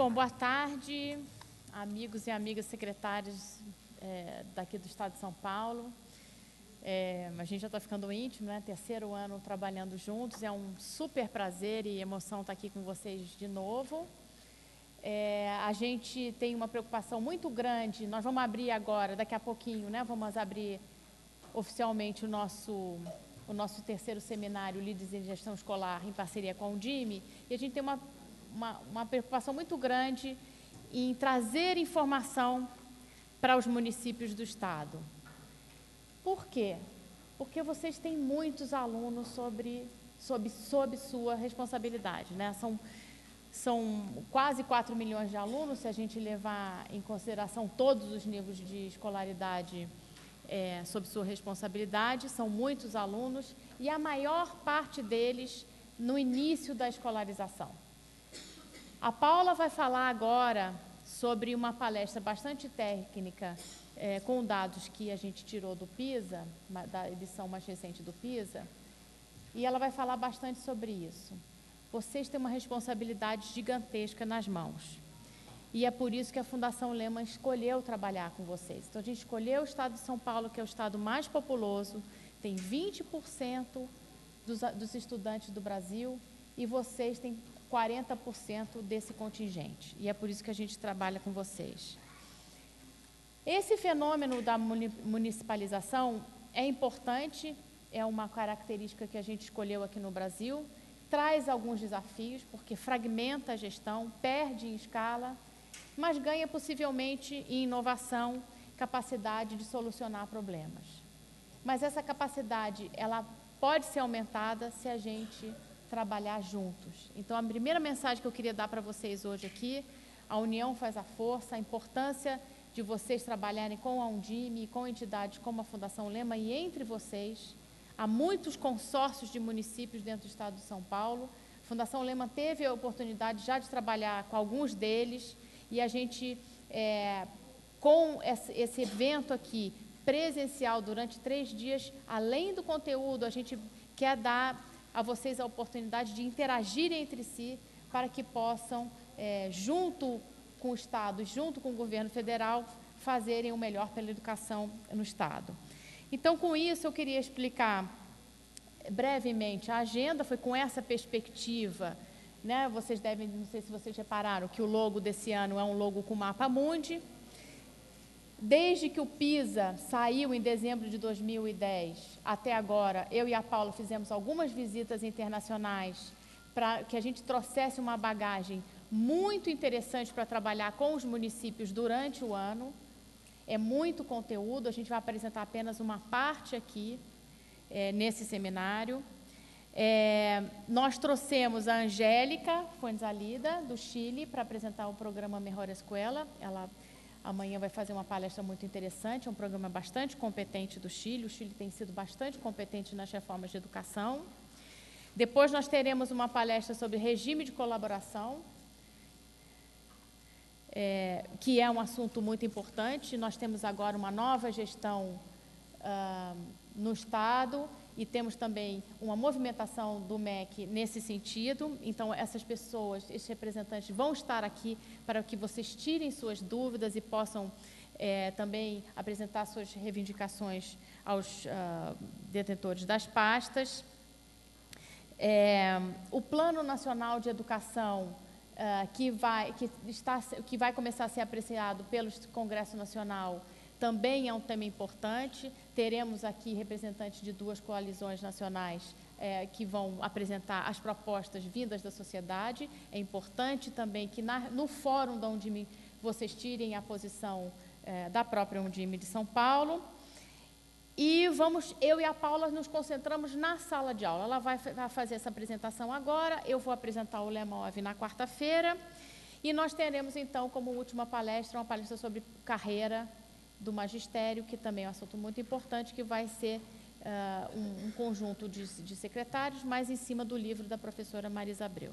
Bom, boa tarde, amigos e amigas secretários daqui do Estado de São Paulo. A gente já está ficando íntimo, né? Terceiro ano trabalhando juntos. É um super prazer e emoção estar aqui com vocês de novo. A gente tem uma preocupação muito grande. Nós vamos abrir agora, daqui a pouquinho, né? Vamos abrir oficialmente o nosso terceiro seminário Líderes em Gestão Escolar em parceria com a Undime. E a gente tem uma preocupação muito grande em trazer informação para os municípios do Estado. Por quê? Porque vocês têm muitos alunos sob sua responsabilidade, né? São quase 4 milhões de alunos, se a gente levar em consideração todos os níveis de escolaridade sob sua responsabilidade. São muitos alunos e a maior parte deles no início da escolarização. A Paula vai falar agora sobre uma palestra bastante técnica, com dados que a gente tirou do PISA, da edição mais recente do PISA, e ela vai falar bastante sobre isso. Vocês têm uma responsabilidade gigantesca nas mãos, e é por isso que a Fundação Lehman escolheu trabalhar com vocês. Então, a gente escolheu o Estado de São Paulo, que é o estado mais populoso, tem 20% dos estudantes do Brasil, e vocês têm 40% desse contingente, e é por isso que a gente trabalha com vocês. Esse fenômeno da municipalização é importante, é uma característica que a gente escolheu aqui no Brasil, traz alguns desafios, porque fragmenta a gestão, perde em escala, mas ganha possivelmente em inovação, capacidade de solucionar problemas. Mas essa capacidade, ela pode ser aumentada se a gente trabalhar juntos. Então, a primeira mensagem que eu queria dar para vocês hoje aqui, a união faz a força, a importância de vocês trabalharem com a Undime, com entidades como a Fundação Lehman e entre vocês. Há muitos consórcios de municípios dentro do Estado de São Paulo. A Fundação Lehman teve a oportunidade já de trabalhar com alguns deles e a gente, com esse evento aqui, presencial durante 3 dias, além do conteúdo, a gente quer dar a vocês a oportunidade de interagirem entre si para que possam, junto com o Estado, junto com o governo federal, fazerem o melhor pela educação no Estado. Então, com isso, eu queria explicar brevemente a agenda. Foi com essa perspectiva, né? Vocês devem, não sei se vocês repararam, que o logo desse ano é um logo com mapa mundi. Desde que o PISA saiu em dezembro de 2010 até agora, eu e a Paula fizemos algumas visitas internacionais para que a gente trouxesse uma bagagem muito interessante para trabalhar com os municípios durante o ano. É muito conteúdo, a gente vai apresentar apenas uma parte aqui, nesse seminário. Nós trouxemos a Angélica Fuenzalida, do Chile, para apresentar o programa Mejor Escuela. Ela amanhã vai fazer uma palestra muito interessante, é um programa bastante competente do Chile. O Chile tem sido bastante competente nas reformas de educação. Depois nós teremos uma palestra sobre regime de colaboração, que é um assunto muito importante. Nós temos agora uma nova gestão no Estado e temos também uma movimentação do MEC nesse sentido. Então, essas pessoas, esses representantes vão estar aqui para que vocês tirem suas dúvidas e possam também apresentar suas reivindicações aos detentores das pastas. O Plano Nacional de Educação, que vai começar a ser apreciado pelo Congresso Nacional, também é um tema importante. Teremos aqui representantes de 2 coalizões nacionais que vão apresentar as propostas vindas da sociedade. É importante também que no fórum da Undime vocês tirem a posição da própria Undime de São Paulo. E eu e a Paula nos concentramos na sala de aula. Ela vai fazer essa apresentação agora, eu vou apresentar o LEMOV na quarta-feira, e nós teremos, então, como última palestra, uma palestra sobre carreira do magistério, que também é um assunto muito importante, que vai ser um conjunto de secretários, mas em cima do livro da professora Marisa Abreu.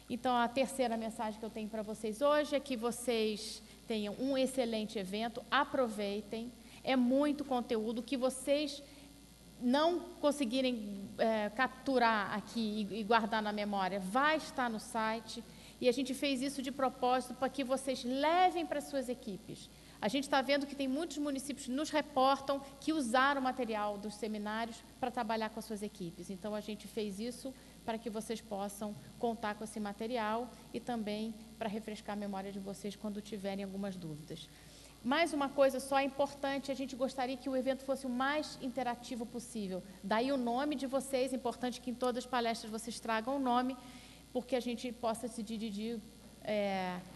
Então, a terceira mensagem que eu tenho para vocês hoje é que vocês tenham um excelente evento, aproveitem. É muito conteúdo que vocês não conseguirem capturar aqui e guardar na memória, vai estar no site. E a gente fez isso de propósito para que vocês levem para suas equipes. A gente está vendo que tem muitos municípios que nos reportam que usaram o material dos seminários para trabalhar com as suas equipes. Então, a gente fez isso para que vocês possam contar com esse material e também para refrescar a memória de vocês quando tiverem algumas dúvidas. Mais uma coisa só importante, a gente gostaria que o evento fosse o mais interativo possível. Daí o nome de vocês, é importante que em todas as palestras vocês tragam o nome, porque a gente possa se dirigir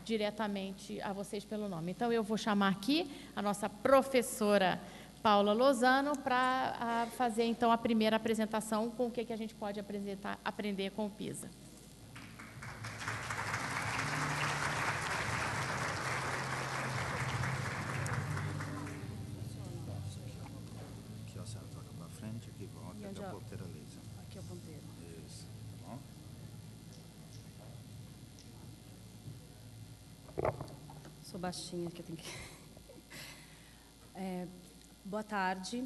diretamente a vocês pelo nome. Então, eu vou chamar aqui a nossa professora Paula Lozano para fazer, então, a primeira apresentação com o que a gente pode aprender com o PISA. Sou baixinha, que eu tenho que... Boa tarde,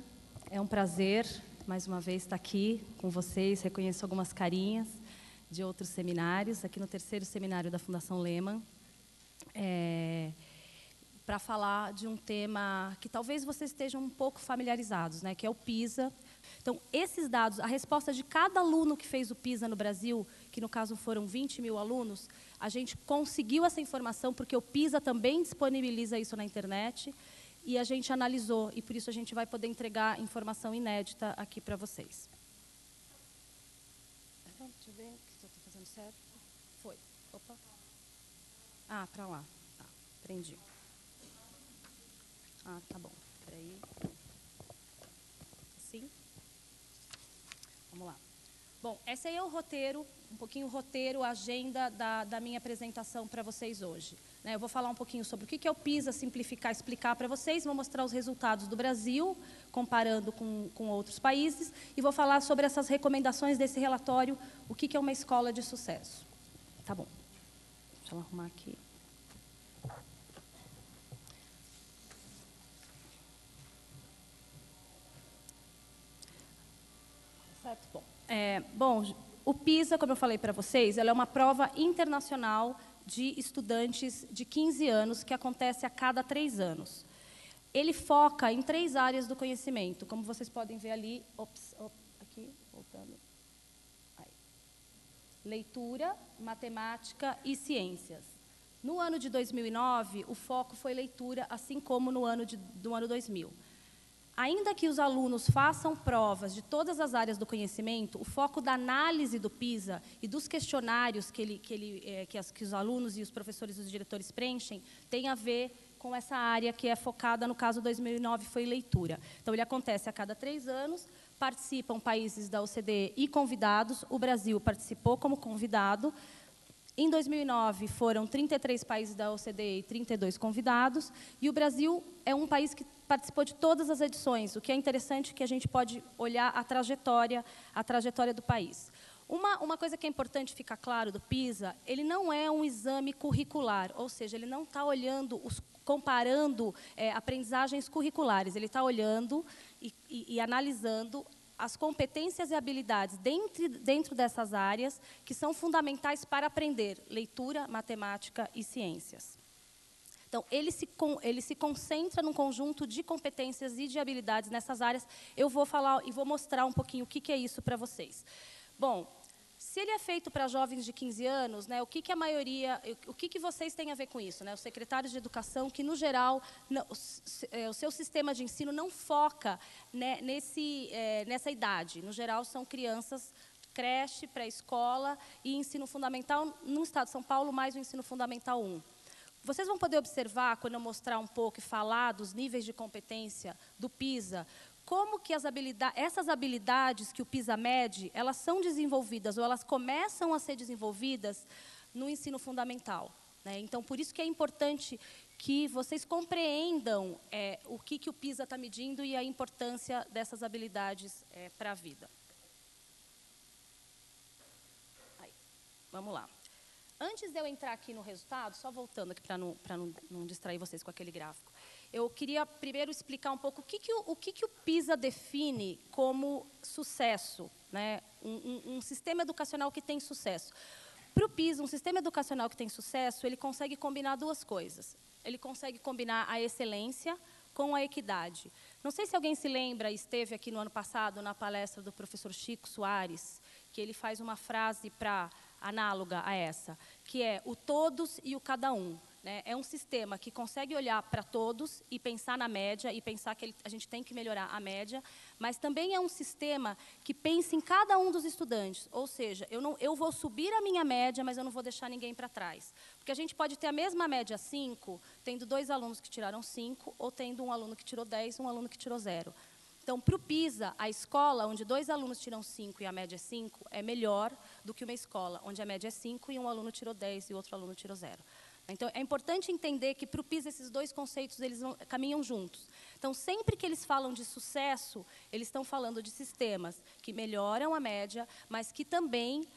é um prazer, mais uma vez, estar aqui com vocês. Reconheço algumas carinhas de outros seminários, aqui no terceiro seminário da Fundação Lehman, para falar de um tema que talvez vocês estejam um pouco familiarizados, né, que é o PISA. Então, esses dados, a resposta de cada aluno que fez o PISA no Brasil, que no caso foram 20 mil alunos, a gente conseguiu essa informação porque o PISA também disponibiliza isso na internet e a gente analisou, e por isso a gente vai poder entregar informação inédita aqui para vocês. Deixa eu ver se eu estou fazendo certo. Foi. Opa. Ah, para lá. Tá, prendi. Ah, tá bom. Espera aí. Assim. Vamos lá. Bom, esse aí é o roteiro, um pouquinho o roteiro, a agenda da minha apresentação para vocês hoje. Eu vou falar um pouquinho sobre o que é o PISA, simplificar, explicar para vocês, vou mostrar os resultados do Brasil, comparando com outros países, e vou falar sobre essas recomendações desse relatório, o que é uma escola de sucesso. Tá bom. Deixa eu arrumar aqui. Certo? Bom, o PISA, como eu falei para vocês, ela é uma prova internacional de estudantes de 15 anos que acontece a cada 3 anos. Ele foca em 3 áreas do conhecimento, como vocês podem ver ali, aqui, voltando. Aí. Leitura, matemática e ciências. No ano de 2009, o foco foi leitura, assim como no ano 2000. Ainda que os alunos façam provas de todas as áreas do conhecimento, o foco da análise do PISA e dos questionários que os alunos e os professores e os diretores preenchem tem a ver com essa área que é focada, no caso 2009, foi leitura. Então, ele acontece a cada 3 anos, participam países da OCDE e convidados, o Brasil participou como convidado. Em 2009, foram 33 países da OCDE e 32 convidados, e o Brasil é um país que participou de todas as edições, o que é interessante que a gente pode olhar a trajetória do país. Uma coisa que é importante ficar claro do PISA, ele não é um exame curricular, ou seja, ele não está olhando, comparando aprendizagens curriculares, ele está olhando e analisando as competências e habilidades dentro dessas áreas que são fundamentais para aprender leitura, matemática e ciências. Então, ele se concentra num conjunto de competências e de habilidades nessas áreas. Eu vou falar e vou mostrar um pouquinho o que é isso para vocês. Bom, se ele é feito para jovens de 15 anos, né, o que vocês têm a ver com isso? Né? Os secretários de educação, que, no geral, o seu sistema de ensino não foca, né, nessa idade. No geral, são crianças, creche, pré-escola e ensino fundamental, no estado de São Paulo, mais o ensino fundamental 1. Vocês vão poder observar, quando eu mostrar um pouco e falar dos níveis de competência do PISA, como que essas habilidades que o PISA mede, elas são desenvolvidas ou elas começam a ser desenvolvidas no ensino fundamental. Né? Então, por isso que é importante que vocês compreendam o que o PISA está medindo e a importância dessas habilidades para a vida. Aí, vamos lá. Antes de eu entrar aqui no resultado, só voltando aqui para não distrair vocês com aquele gráfico, eu queria primeiro explicar um pouco o que o PISA define como sucesso, né? Um sistema educacional que tem sucesso. para o PISA, um sistema educacional que tem sucesso, ele consegue combinar duas coisas. Ele consegue combinar a excelência com a equidade. Não sei se alguém se lembra, esteve aqui no ano passado, na palestra do professor Chico Soares, que ele faz uma frase análoga a essa, que é o todos e o cada um. Né? É um sistema que consegue olhar para todos e pensar na média, e pensar que a gente tem que melhorar a média, mas também é um sistema que pensa em cada um dos estudantes. Ou seja, eu vou subir a minha média, mas eu não vou deixar ninguém para trás. Porque a gente pode ter a mesma média 5, tendo 2 alunos que tiraram 5, ou tendo um aluno que tirou 10 e um aluno que tirou 0. Então, para o PISA, a escola onde 2 alunos tiram 5 e a média é 5, é melhor do que uma escola onde a média é 5 e um aluno tirou 10 e o outro aluno tirou 0. Então, é importante entender que, para o PISA, esses dois conceitos eles caminham juntos. Então, sempre que eles falam de sucesso, eles estão falando de sistemas que melhoram a média, mas que também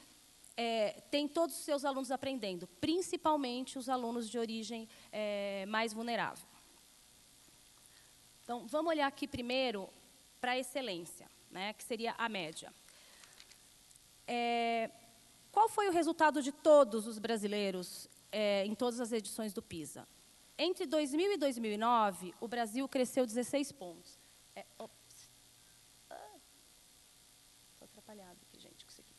têm todos os seus alunos aprendendo, principalmente os alunos de origem mais vulnerável. Então, vamos olhar aqui primeiro para a excelência, né, que seria a média. Qual foi o resultado de todos os brasileiros em todas as edições do PISA? Entre 2000 e 2009, o Brasil cresceu 16 pontos. Estou atrapalhada aqui, gente, com isso aqui.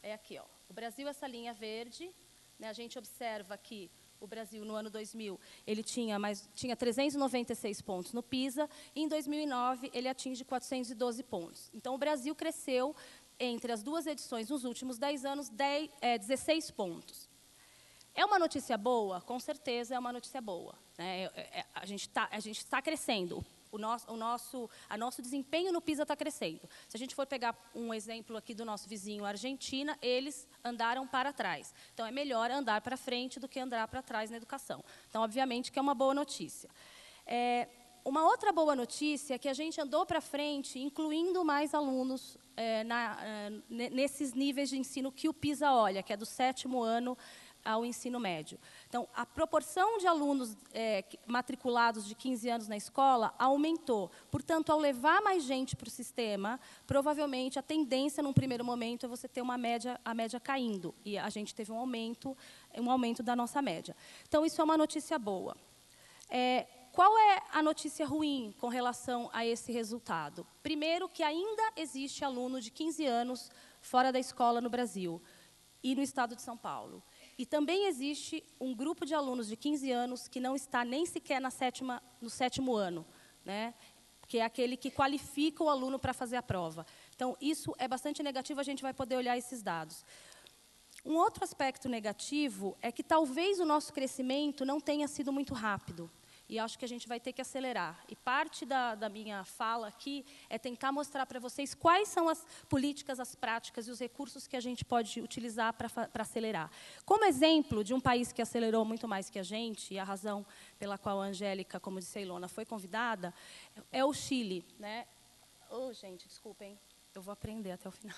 É aqui, ó. O Brasil, essa linha verde, né, a gente observa que o Brasil, no ano 2000, ele tinha 396 pontos no PISA, e em 2009 ele atinge 412 pontos. Então, o Brasil cresceu, entre as duas edições, nos últimos 10 anos, 16 pontos. É uma notícia boa? Com certeza é uma notícia boa. Né? A gente está crescendo. O nosso desempenho no PISA está crescendo. Se a gente for pegar um exemplo aqui do nosso vizinho, a Argentina, eles andaram para trás. Então, é melhor andar para frente do que andar para trás na educação. Então, obviamente, que é uma boa notícia. Uma outra boa notícia é que a gente andou para frente, incluindo mais alunos nesses níveis de ensino que o PISA olha, que é do 7º ano ao ensino médio. Então, a proporção de alunos matriculados de 15 anos na escola aumentou. Portanto, ao levar mais gente para o sistema, provavelmente a tendência, num primeiro momento, é você ter a média caindo. E a gente teve um aumento da nossa média. Então, isso é uma notícia boa. Qual é a notícia ruim com relação a esse resultado? Primeiro, que ainda existe aluno de 15 anos fora da escola no Brasil e no estado de São Paulo. E também existe um grupo de alunos de 15 anos que não está nem sequer no 7º ano, né? Que é aquele que qualifica o aluno para fazer a prova. Então, isso é bastante negativo, a gente vai poder olhar esses dados. Um outro aspecto negativo é que talvez o nosso crescimento não tenha sido muito rápido. E acho que a gente vai ter que acelerar. E parte da minha fala aqui é tentar mostrar para vocês quais são as políticas, as práticas e os recursos que a gente pode utilizar para acelerar. Como exemplo de um país que acelerou muito mais que a gente, e a razão pela qual a Angélica, como disse a Ilona, foi convidada, é o Chile. Né? Gente, desculpem, eu vou aprender até o final.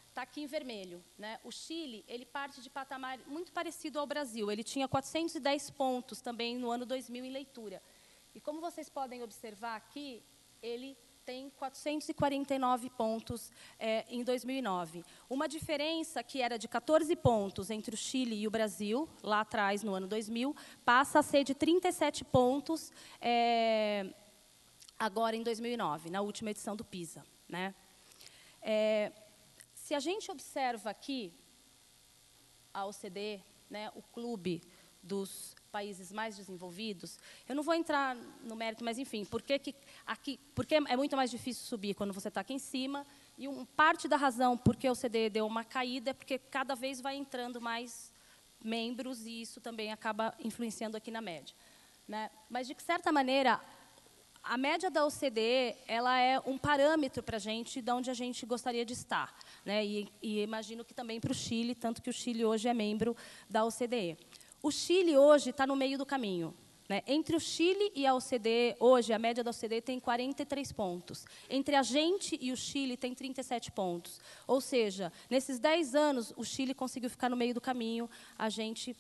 Está aqui em vermelho. Né? O Chile, ele parte de patamar muito parecido ao Brasil. Ele tinha 410 pontos também no ano 2000 em leitura. E como vocês podem observar aqui, ele tem 449 pontos em 2009. Uma diferença que era de 14 pontos entre o Chile e o Brasil, lá atrás, no ano 2000, passa a ser de 37 pontos agora em 2009, na última edição do PISA. Né? Se a gente observa aqui a OCDE, né, o clube dos países mais desenvolvidos, eu não vou entrar no mérito, mas, enfim, porque é muito mais difícil subir quando você está aqui em cima, e parte da razão por que a OCDE deu uma caída é porque cada vez vai entrando mais membros, e isso também acaba influenciando aqui na média. Né? Mas, de certa maneira, a média da OCDE ela é um parâmetro para a gente de onde a gente gostaria de estar. Né? E imagino que também para o Chile, tanto que o Chile hoje é membro da OCDE. O Chile hoje está no meio do caminho. Né? Entre o Chile e a OCDE, hoje, a média da OCDE tem 43 pontos. Entre a gente e o Chile tem 37 pontos. Ou seja, nesses 10 anos, o Chile conseguiu ficar no meio do caminho, a gente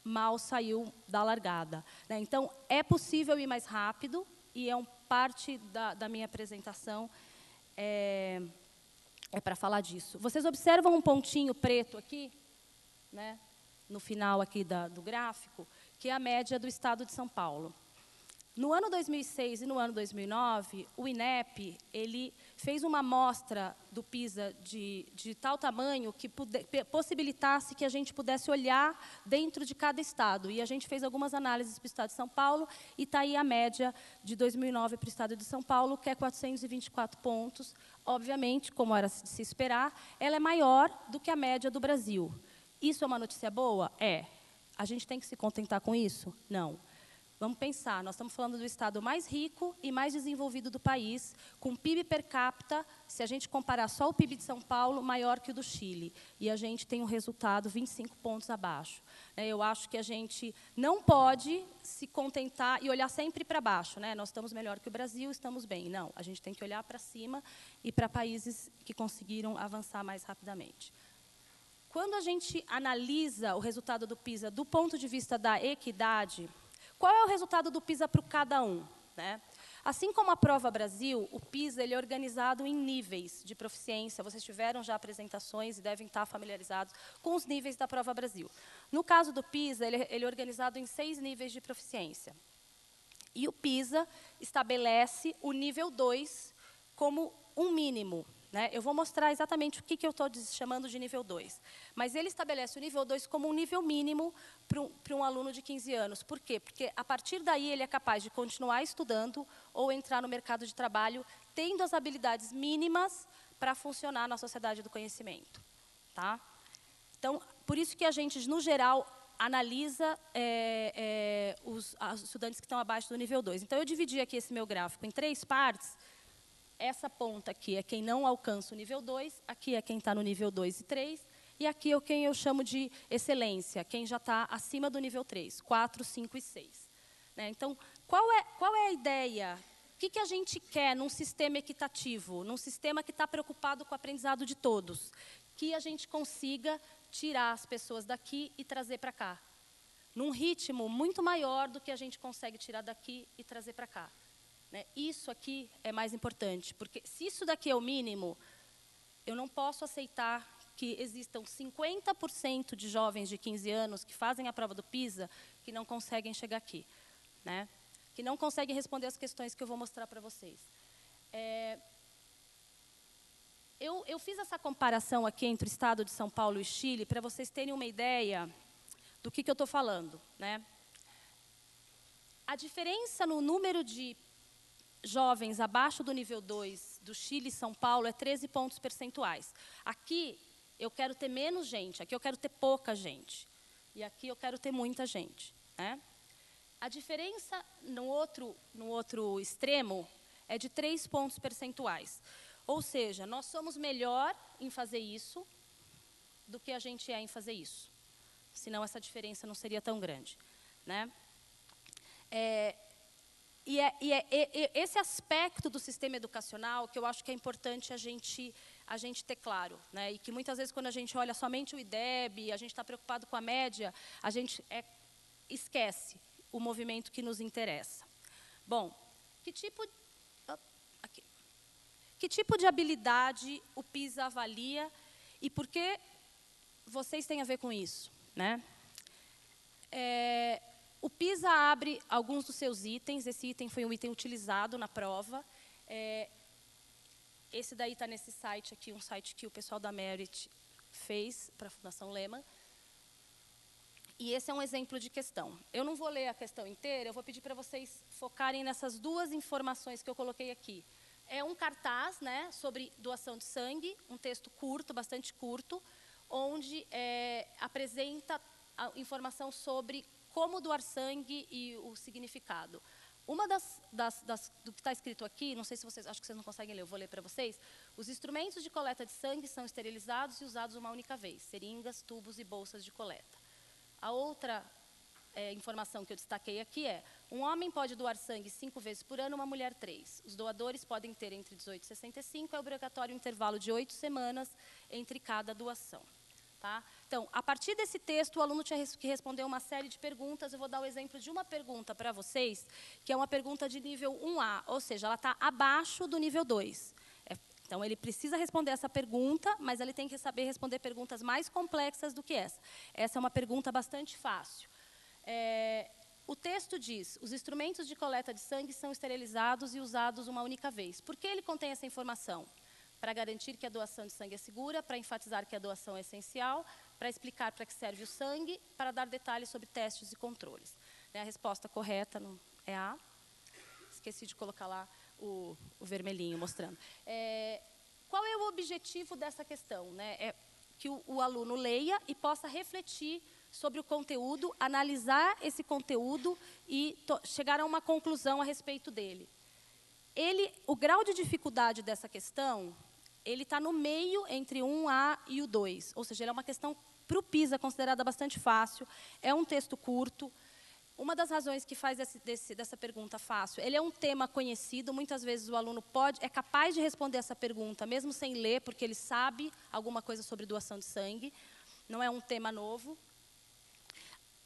mal saiu da largada. Né? Então, é possível ir mais rápido, e parte da minha apresentação é para falar disso. Vocês observam um pontinho preto aqui? né, no final aqui do gráfico, que é a média do estado de São Paulo. No ano 2006 e no ano 2009, o INEP ele fez uma amostra do PISA de tal tamanho que possibilitasse que a gente pudesse olhar dentro de cada estado. E a gente fez algumas análises para o estado de São Paulo, e está aí a média de 2009 para o estado de São Paulo, que é 424 pontos. Obviamente, como era de se esperar, ela é maior do que a média do Brasil. Isso é uma notícia boa? É. A gente tem que se contentar com isso? Não. Vamos pensar, nós estamos falando do estado mais rico e mais desenvolvido do país, com PIB per capita, se a gente comparar só o PIB de São Paulo, maior que o do Chile. E a gente tem um resultado 25 pontos abaixo. Eu acho que a gente não pode se contentar e olhar sempre para baixo. Nós estamos melhor que o Brasil, estamos bem. Não, a gente tem que olhar para cima e para países que conseguiram avançar mais rapidamente. Quando a gente analisa o resultado do PISA do ponto de vista da equidade, qual é o resultado do PISA para cada um? Assim como a Prova Brasil, o PISA ele é organizado em níveis de proficiência. Vocês tiveram já apresentações e devem estar familiarizados com os níveis da Prova Brasil. No caso do PISA, ele é organizado em 6 níveis de proficiência. E o PISA estabelece o nível 2 como um mínimo. Eu vou mostrar exatamente o que eu estou chamando de nível 2. Mas ele estabelece o nível 2 como um nível mínimo para um aluno de 15 anos. Por quê? Porque, a partir daí, ele é capaz de continuar estudando ou entrar no mercado de trabalho, tendo as habilidades mínimas para funcionar na sociedade do conhecimento. Então, por isso que a gente, no geral, analisa os estudantes que estão abaixo do nível 2. Então, eu dividi aqui esse meu gráfico em 3 partes. Essa ponta aqui é quem não alcança o nível 2, aqui é quem está no nível 2 e 3, e aqui é quem eu chamo de excelência, quem já está acima do nível 3, 4, 5 e 6. Então, qual é a ideia? O que a gente quer num sistema equitativo, num sistema que está preocupado com o aprendizado de todos? Que a gente consiga tirar as pessoas daqui e trazer para cá, num ritmo muito maior do que a gente consegue tirar daqui e trazer para cá. Isso aqui é mais importante, porque se isso daqui é o mínimo, eu não posso aceitar que existam 50% de jovens de 15 anos que fazem a prova do PISA que não conseguem chegar aqui, que não conseguem responder as questões que eu vou mostrar para vocês. Eu fiz essa comparação aqui entre o estado de São Paulo e Chile para vocês terem uma ideia do que eu estou falando. A diferença no número de jovens abaixo do nível 2 do Chile e São Paulo é 13 pontos percentuais. Aqui eu quero ter menos gente, aqui eu quero ter pouca gente. E aqui eu quero ter muita gente. A diferença no outro extremo é de 3 pontos percentuais. Ou seja, nós somos melhor em fazer isso do que a gente é em fazer isso. Senão essa diferença não seria tão grande. E é esse aspecto do sistema educacional que eu acho que é importante a gente ter claro. E que muitas vezes, quando a gente olha somente o IDEB, a gente está preocupado com a média, a gente esquece o movimento que nos interessa. Bom, que tipo de habilidade o PISA avalia e por que vocês têm a ver com isso? O PISA abre alguns dos seus itens. Esse item foi um item utilizado na prova. Esse daí está nesse site aqui, um site que o pessoal da Merit fez para a Fundação Lehman. E esse é um exemplo de questão. Eu não vou ler a questão inteira, eu vou pedir para vocês focarem nessas 2 informações que eu coloquei aqui. É um cartaz sobre doação de sangue, um texto curto, bastante curto, onde apresenta a informação sobre como doar sangue e o significado. Uma do que está escrito aqui, não sei se vocês, acho que vocês não conseguem ler, eu vou ler para vocês. Os instrumentos de coleta de sangue são esterilizados e usados uma única vez, seringas, tubos e bolsas de coleta. A outra informação que eu destaquei aqui é: um homem pode doar sangue 5 vezes por ano, uma mulher 3. Os doadores podem ter entre 18 e 65, é obrigatório um intervalo de 8 semanas entre cada doação. Então, a partir desse texto, o aluno tinha que responder uma série de perguntas. Eu vou dar o exemplo de uma pergunta para vocês, que é uma pergunta de nível 1A, ou seja, ela está abaixo do nível 2. Então, ele precisa responder essa pergunta, mas ele tem que saber responder perguntas mais complexas do que essa. Essa é uma pergunta bastante fácil. O texto diz, os instrumentos de coleta de sangue são esterilizados e usados uma única vez. Por que ele contém essa informação? Para garantir que a doação de sangue é segura, para enfatizar que a doação é essencial, para explicar para que serve o sangue, para dar detalhes sobre testes e controles. A resposta correta é A. Esqueci de colocar lá o vermelhinho mostrando. Qual é o objetivo dessa questão? É que o aluno leia e possa refletir sobre o conteúdo, analisar esse conteúdo e chegar a uma conclusão a respeito dele. O grau de dificuldade dessa questão, ele está no meio entre o 1A e o 2. Ou seja, ele é uma questão, para o PISA, considerada bastante fácil. É um texto curto. Uma das razões que faz dessa pergunta fácil, ele é um tema conhecido, muitas vezes o aluno é capaz de responder essa pergunta, mesmo sem ler, porque ele sabe alguma coisa sobre doação de sangue. Não é um tema novo.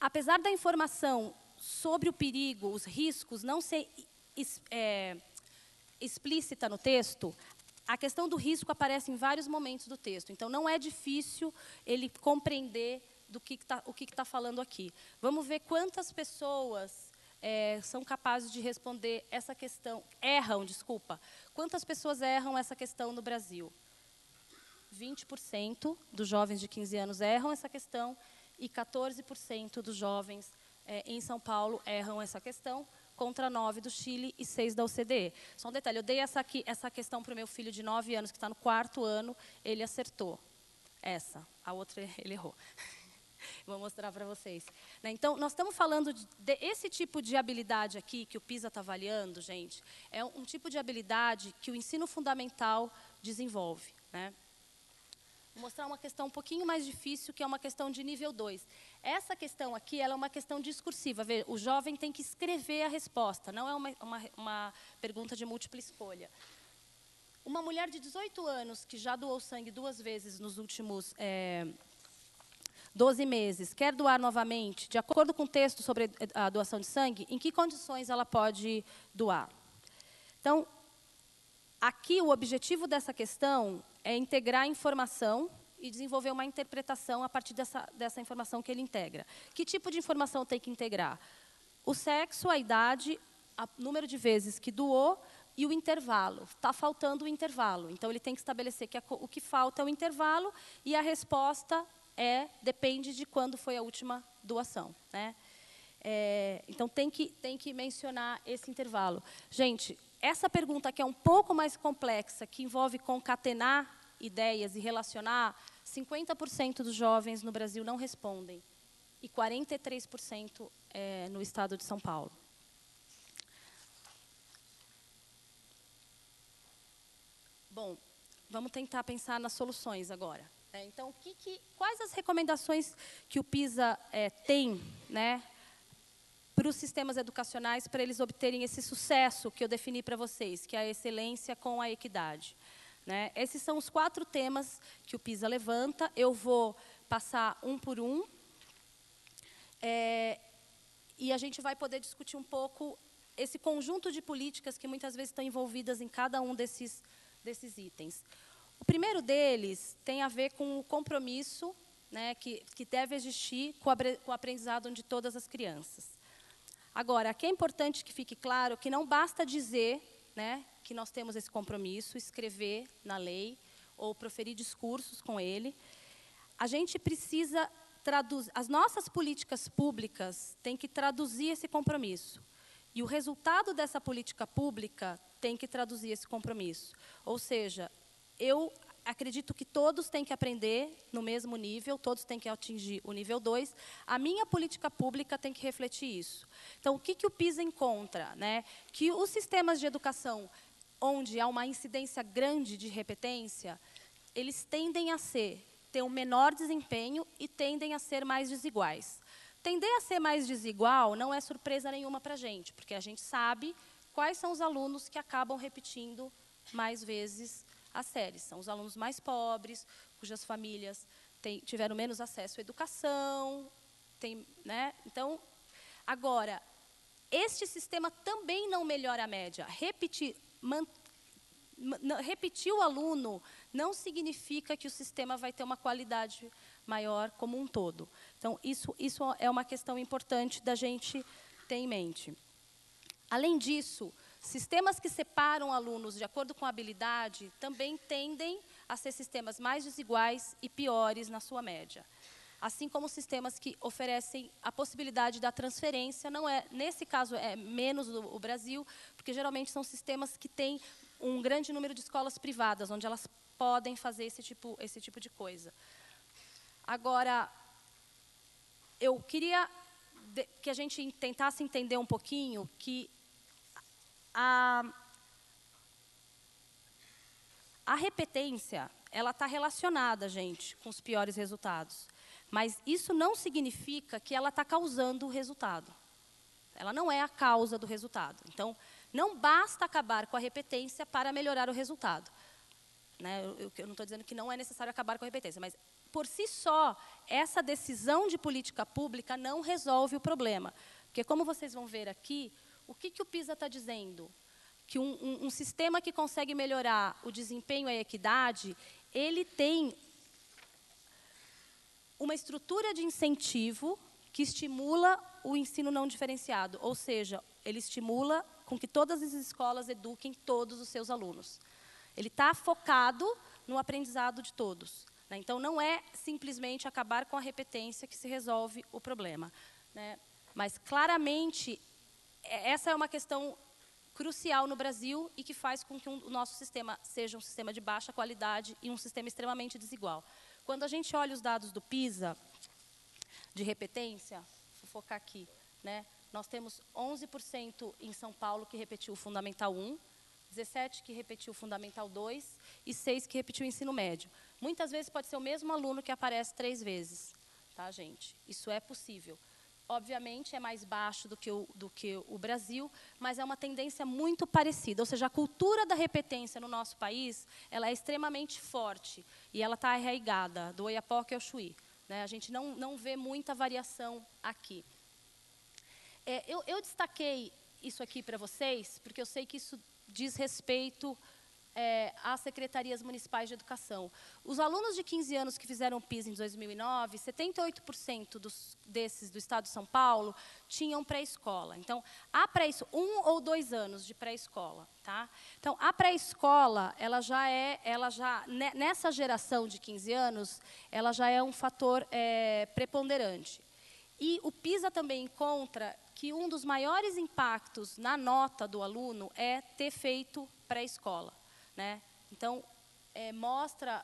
Apesar da informação sobre o perigo, os riscos, não ser explícita no texto, a questão do risco aparece em vários momentos do texto. Então, não é difícil ele compreender o que está falando aqui. Vamos ver quantas pessoas são capazes de responder essa questão. Quantas pessoas erram essa questão no Brasil? 20% dos jovens de 15 anos erram essa questão e 14% dos jovens em São Paulo erram essa questão, contra 9% do Chile e 6% da OCDE. Só um detalhe, eu dei essa questão para o meu filho de 9 anos, que está no 4º ano, ele acertou. A outra ele errou. Vou mostrar para vocês. Então, nós estamos falando desse tipo de habilidade aqui, que o PISA está avaliando, gente, é um tipo de habilidade que o ensino fundamental desenvolve. Vou mostrar uma questão um pouquinho mais difícil, que é uma questão de nível 2. Essa questão aqui, ela é uma questão discursiva. O jovem tem que escrever a resposta, não é uma pergunta de múltipla escolha. Uma mulher de 18 anos, que já doou sangue 2 vezes nos últimos 12 meses, quer doar novamente, de acordo com o texto sobre a doação de sangue, em que condições ela pode doar? Então, aqui o objetivo dessa questão é integrar a informação e desenvolver uma interpretação a partir dessa informação que ele integra. Que tipo de informação tem que integrar? O sexo, a idade, o número de vezes que doou e o intervalo. Está faltando o intervalo. Então, ele tem que estabelecer que o que falta é o intervalo e a resposta depende de quando foi a última doação. Então, tem que mencionar esse intervalo. Gente, essa pergunta que é um pouco mais complexa, que envolve concatenar ideias e relacionar, 50% dos jovens no Brasil não respondem e 43% no estado de São Paulo. Bom, vamos tentar pensar nas soluções agora. Então, quais as recomendações que o PISA tem, para os sistemas educacionais, para eles obterem esse sucesso que eu defini para vocês, que é a excelência com a equidade? Esses são os 4 temas que o PISA levanta. Eu vou passar um por um. E a gente vai poder discutir um pouco esse conjunto de políticas que muitas vezes estão envolvidas em cada um desses itens. O primeiro deles tem a ver com o compromisso que deve existir com o aprendizado de todas as crianças. Agora, aqui é importante que fique claro que não basta dizer que nós temos esse compromisso, escrever na lei ou proferir discursos com ele. A gente precisa traduzir, as nossas políticas públicas têm que traduzir esse compromisso. E o resultado dessa política pública tem que traduzir esse compromisso. Ou seja, eu acredito que todos têm que aprender no mesmo nível, todos têm que atingir o nível 2. A minha política pública tem que refletir isso. Então, o que o PISA encontra? Que os sistemas de educação onde há uma incidência grande de repetência, eles tendem a ter um menor desempenho e tendem a ser mais desiguais. Tender a ser mais desigual não é surpresa nenhuma para a gente, porque a gente sabe quais são os alunos que acabam repetindo mais vezes as séries. São os alunos mais pobres, cujas famílias tiveram menos acesso à educação. Então, agora, este sistema também não melhora a média. repetir o aluno não significa que o sistema vai ter uma qualidade maior como um todo. Então, isso é uma questão importante da gente ter em mente. Além disso, sistemas que separam alunos de acordo com a habilidade também tendem a ser sistemas mais desiguais e piores na sua média. Assim como sistemas que oferecem a possibilidade da transferência, nesse caso é menos o Brasil, porque geralmente são sistemas que têm um grande número de escolas privadas, onde elas podem fazer esse tipo de coisa. Agora, eu queria que a gente tentasse entender um pouquinho que a repetência, ela está relacionada, gente, com os piores resultados. Mas isso não significa que ela está causando o resultado. Ela não é a causa do resultado. Então, não basta acabar com a repetência para melhorar o resultado. Né? Eu não estou dizendo que não é necessário acabar com a repetência, mas, por si só, essa decisão de política pública não resolve o problema. Porque, como vocês vão ver aqui, o que o PISA está dizendo? Que um sistema que consegue melhorar o desempenho e a equidade, ele tem uma estrutura de incentivo que estimula o ensino não diferenciado, ou seja, ele estimula com que todas as escolas eduquem todos os seus alunos. Ele está focado no aprendizado de todos. Né? Então, não é simplesmente acabar com a repetência que se resolve o problema. Né? Mas, claramente, essa é uma questão crucial no Brasil e que faz com que o nosso sistema seja um sistema de baixa qualidade e um sistema extremamente desigual. Quando a gente olha os dados do PISA, de repetência, vou focar aqui, né? Nós temos 11% em São Paulo que repetiu o Fundamental 1, 17% que repetiu o Fundamental 2 e 6% que repetiu o ensino médio. Muitas vezes pode ser o mesmo aluno que aparece 3 vezes. Tá, gente? Isso é possível. Obviamente, é mais baixo do que o Brasil, mas é uma tendência muito parecida. Ou seja, a cultura da repetência no nosso país, ela é extremamente forte e ela está arraigada, do Oiapoque ao Chuí. Né? A gente não vê muita variação aqui. Eu destaquei isso aqui para vocês, porque eu sei que isso diz respeito às secretarias municipais de educação. Os alunos de 15 anos que fizeram o PISA em 2009, 78% desses do estado de São Paulo tinham pré-escola. Então, há 1 ou 2 anos de pré-escola. Tá? Então, a pré-escola, nessa geração de 15 anos, ela já é um fator preponderante. E o PISA também encontra que um dos maiores impactos na nota do aluno é ter feito pré-escola. Né? Então, mostra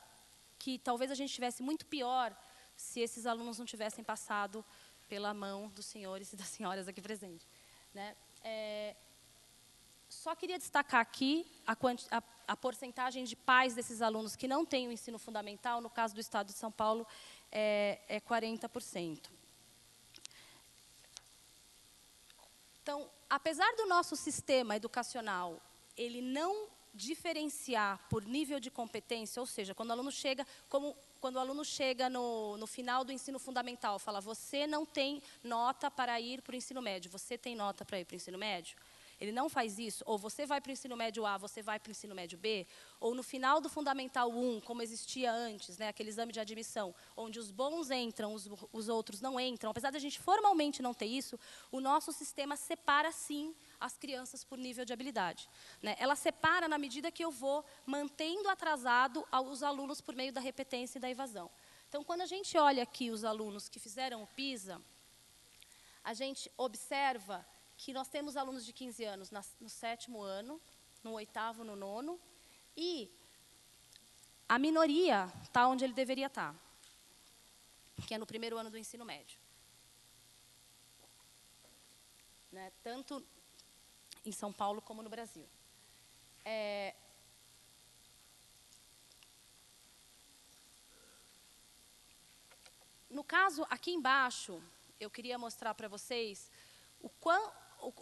que talvez a gente estivesse muito pior se esses alunos não tivessem passado pela mão dos senhores e das senhoras aqui presentes. Né? Só queria destacar aqui a porcentagem de pais desses alunos que não têm o ensino fundamental, no caso do estado de São Paulo, é 40%. Então, apesar do nosso sistema educacional, ele não diferenciar por nível de competência, ou seja, quando o aluno chega, no final do ensino fundamental, fala, você não tem nota para ir para o ensino médio, você tem nota para ir para o ensino médio? Ele não faz isso, ou você vai para o ensino médio A, você vai para o ensino médio B, ou no final do Fundamental 1, como existia antes, né, aquele exame de admissão, onde os bons entram, os outros não entram, apesar de a gente formalmente não ter isso, o nosso sistema separa, sim, as crianças por nível de habilidade. Né? Ela separa na medida que eu vou mantendo atrasado os alunos por meio da repetência e da evasão. Então, quando a gente olha aqui os alunos que fizeram o PISA, a gente observa que nós temos alunos de 15 anos no 7º ano, no 8º, no 9º, e a minoria está onde ele deveria estar, que é no 1º ano do ensino médio. Né? Tanto em São Paulo como no Brasil. No caso, aqui embaixo, eu queria mostrar para vocês o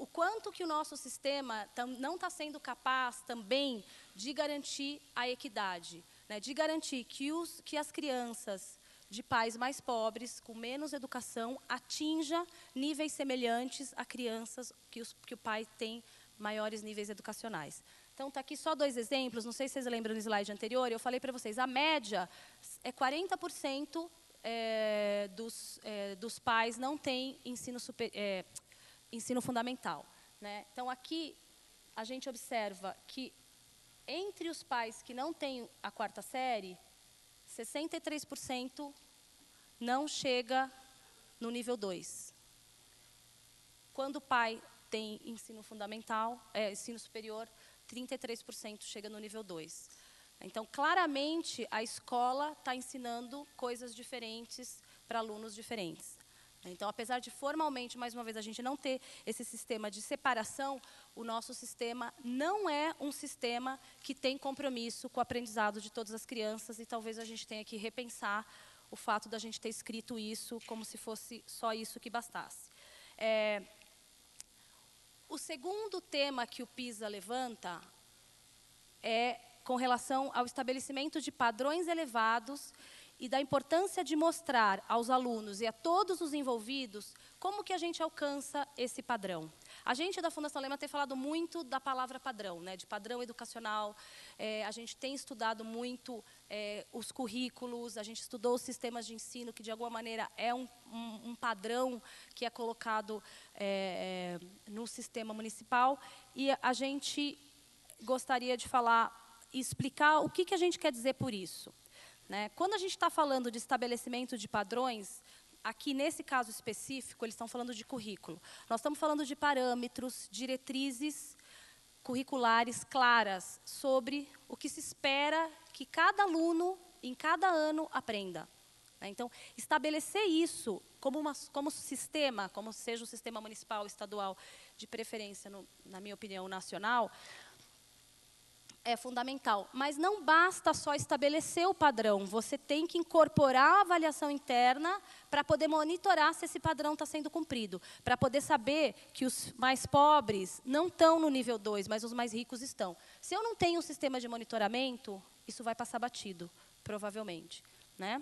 quanto que o nosso sistema não está sendo capaz também de garantir a equidade, né? De garantir que as crianças de pais mais pobres, com menos educação, atinja níveis semelhantes a crianças que o pai tem maiores níveis educacionais. Então, está aqui só 2 exemplos, não sei se vocês lembram no slide anterior, eu falei para vocês, a média é 40% dos pais não têm ensino fundamental, né? Então, aqui, a gente observa que, entre os pais que não têm a 4ª série, 63% não chega no nível 2. Quando o pai tem ensino fundamental, ensino superior, 33% chega no nível 2. Então, claramente, a escola está ensinando coisas diferentes para alunos diferentes. Então, apesar de formalmente, mais uma vez, a gente não ter esse sistema de separação, o nosso sistema não é um sistema que tem compromisso com o aprendizado de todas as crianças, e talvez a gente tenha que repensar o fato da gente ter escrito isso como se fosse só isso que bastasse. O segundo tema que o PISA levanta é com relação ao estabelecimento de padrões elevados e da importância de mostrar aos alunos e a todos os envolvidos como que a gente alcança esse padrão. A gente da Fundação Lehman tem falado muito da palavra padrão, né, de padrão educacional. A gente tem estudado muito os currículos, a gente estudou os sistemas de ensino, que de alguma maneira é um padrão que é colocado no sistema municipal. E a gente gostaria de falar e explicar o que a gente quer dizer por isso. Né? Quando a gente está falando de estabelecimento de padrões, aqui nesse caso específico, eles estão falando de currículo. Nós estamos falando de parâmetros, diretrizes curriculares claras sobre o que se espera que cada aluno, em cada ano, aprenda. Então, estabelecer isso como sistema, como seja um sistema municipal, estadual, de preferência, na minha opinião, nacional, é fundamental, mas não basta só estabelecer o padrão, você tem que incorporar a avaliação interna para poder monitorar se esse padrão está sendo cumprido, para poder saber que os mais pobres não estão no nível 2, mas os mais ricos estão. Se eu não tenho um sistema de monitoramento, isso vai passar batido, provavelmente, né?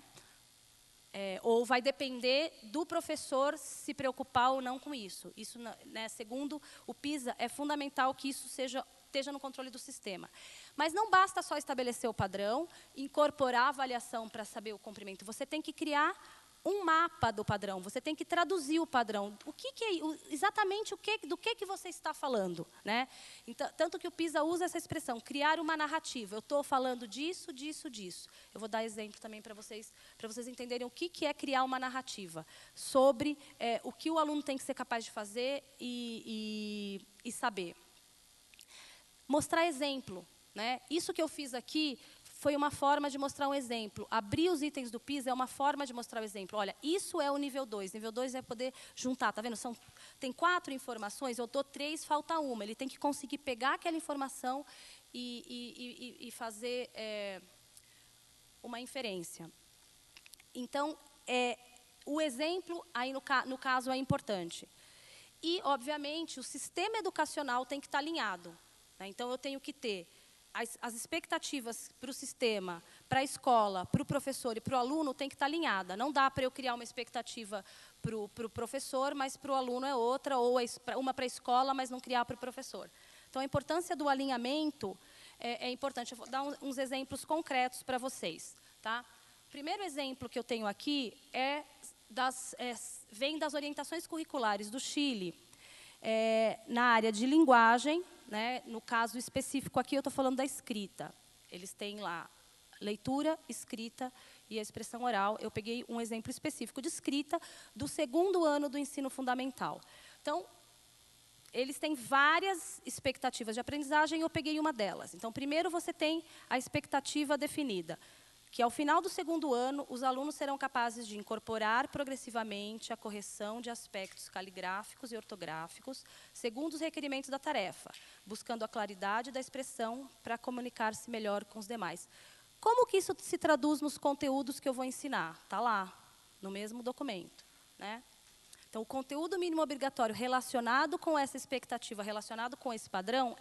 Ou vai depender do professor se preocupar ou não com isso. Isso, né, segundo o PISA, é fundamental que isso esteja no controle do sistema. Mas não basta só estabelecer o padrão, incorporar a avaliação para saber o cumprimento. Você tem que criar um mapa do padrão, você tem que traduzir o padrão. Exatamente do que você está falando, né? Então, tanto que o PISA usa essa expressão, criar uma narrativa. Eu estou falando disso, disso, disso. Eu vou dar exemplo também para vocês entenderem o que é criar uma narrativa sobre o que o aluno tem que ser capaz de fazer e saber. Mostrar exemplo, né? Isso que eu fiz aqui foi uma forma de mostrar um exemplo. Abrir os itens do PISA é uma forma de mostrar o exemplo. Olha, isso é o nível 2. Nível 2 é poder juntar, tá vendo? Tem 4 informações, eu dou 3, falta uma. Ele tem que conseguir pegar aquela informação e fazer uma inferência. Então, o exemplo, aí no caso, é importante. E, obviamente, o sistema educacional tem que estar alinhado. Então, eu tenho que ter as expectativas para o sistema, para a escola, para o professor e para o aluno tem que estar alinhada. Não dá para eu criar uma expectativa para o professor, mas para o aluno é outra, ou uma para a escola, mas não criar para o professor. Então, a importância do alinhamento é importante. Eu vou dar uns exemplos concretos para vocês. Tá? O primeiro exemplo que eu tenho aqui vem das orientações curriculares do Chile, na área de linguagem. Né? No caso específico aqui, eu estou falando da escrita. Eles têm lá leitura, escrita e a expressão oral. Eu peguei um exemplo específico de escrita do 2º ano do ensino fundamental. Então, eles têm várias expectativas de aprendizagem, eu peguei uma delas. Então, primeiro você tem a expectativa definida, que ao final do 2º ano, os alunos serão capazes de incorporar progressivamente a correção de aspectos caligráficos e ortográficos, segundo os requerimentos da tarefa, buscando a claridade da expressão para comunicar-se melhor com os demais. Como que isso se traduz nos conteúdos que eu vou ensinar? Está lá, no mesmo documento, né? Então, o conteúdo mínimo obrigatório relacionado com essa expectativa, relacionado com esse padrão,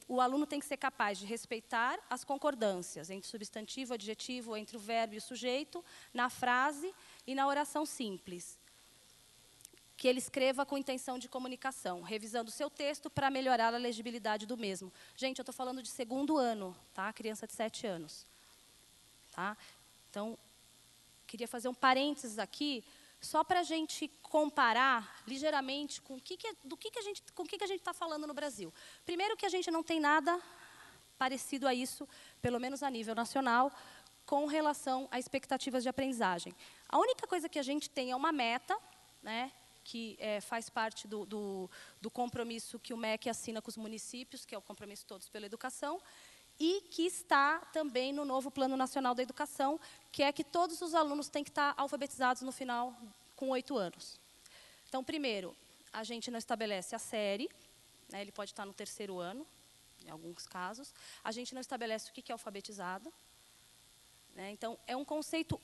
o aluno tem que ser capaz de respeitar as concordâncias entre substantivo, adjetivo, entre o verbo e o sujeito, na frase e na oração simples. que ele escreva com intenção de comunicação, revisando o seu texto para melhorar a legibilidade do mesmo. Gente, eu estou falando de 2º ano, tá? Criança de 7 anos. Tá? Então, queria fazer um parênteses aqui, só para a gente comparar ligeiramente com do que a gente está falando no Brasil. Primeiro que a gente não tem nada parecido a isso, pelo menos a nível nacional, com relação a expectativas de aprendizagem. A única coisa que a gente tem é uma meta, né, que faz parte do compromisso que o MEC assina com os municípios, que é o compromisso Todos pela Educação, e que está também no novo Plano Nacional da Educação, que é que todos os alunos têm que estar alfabetizados no final, com 8 anos. Então, primeiro, a gente não estabelece a série, né, ele pode estar no 3º ano, em alguns casos. A gente não estabelece o que é alfabetizado. Né, então, é um conceito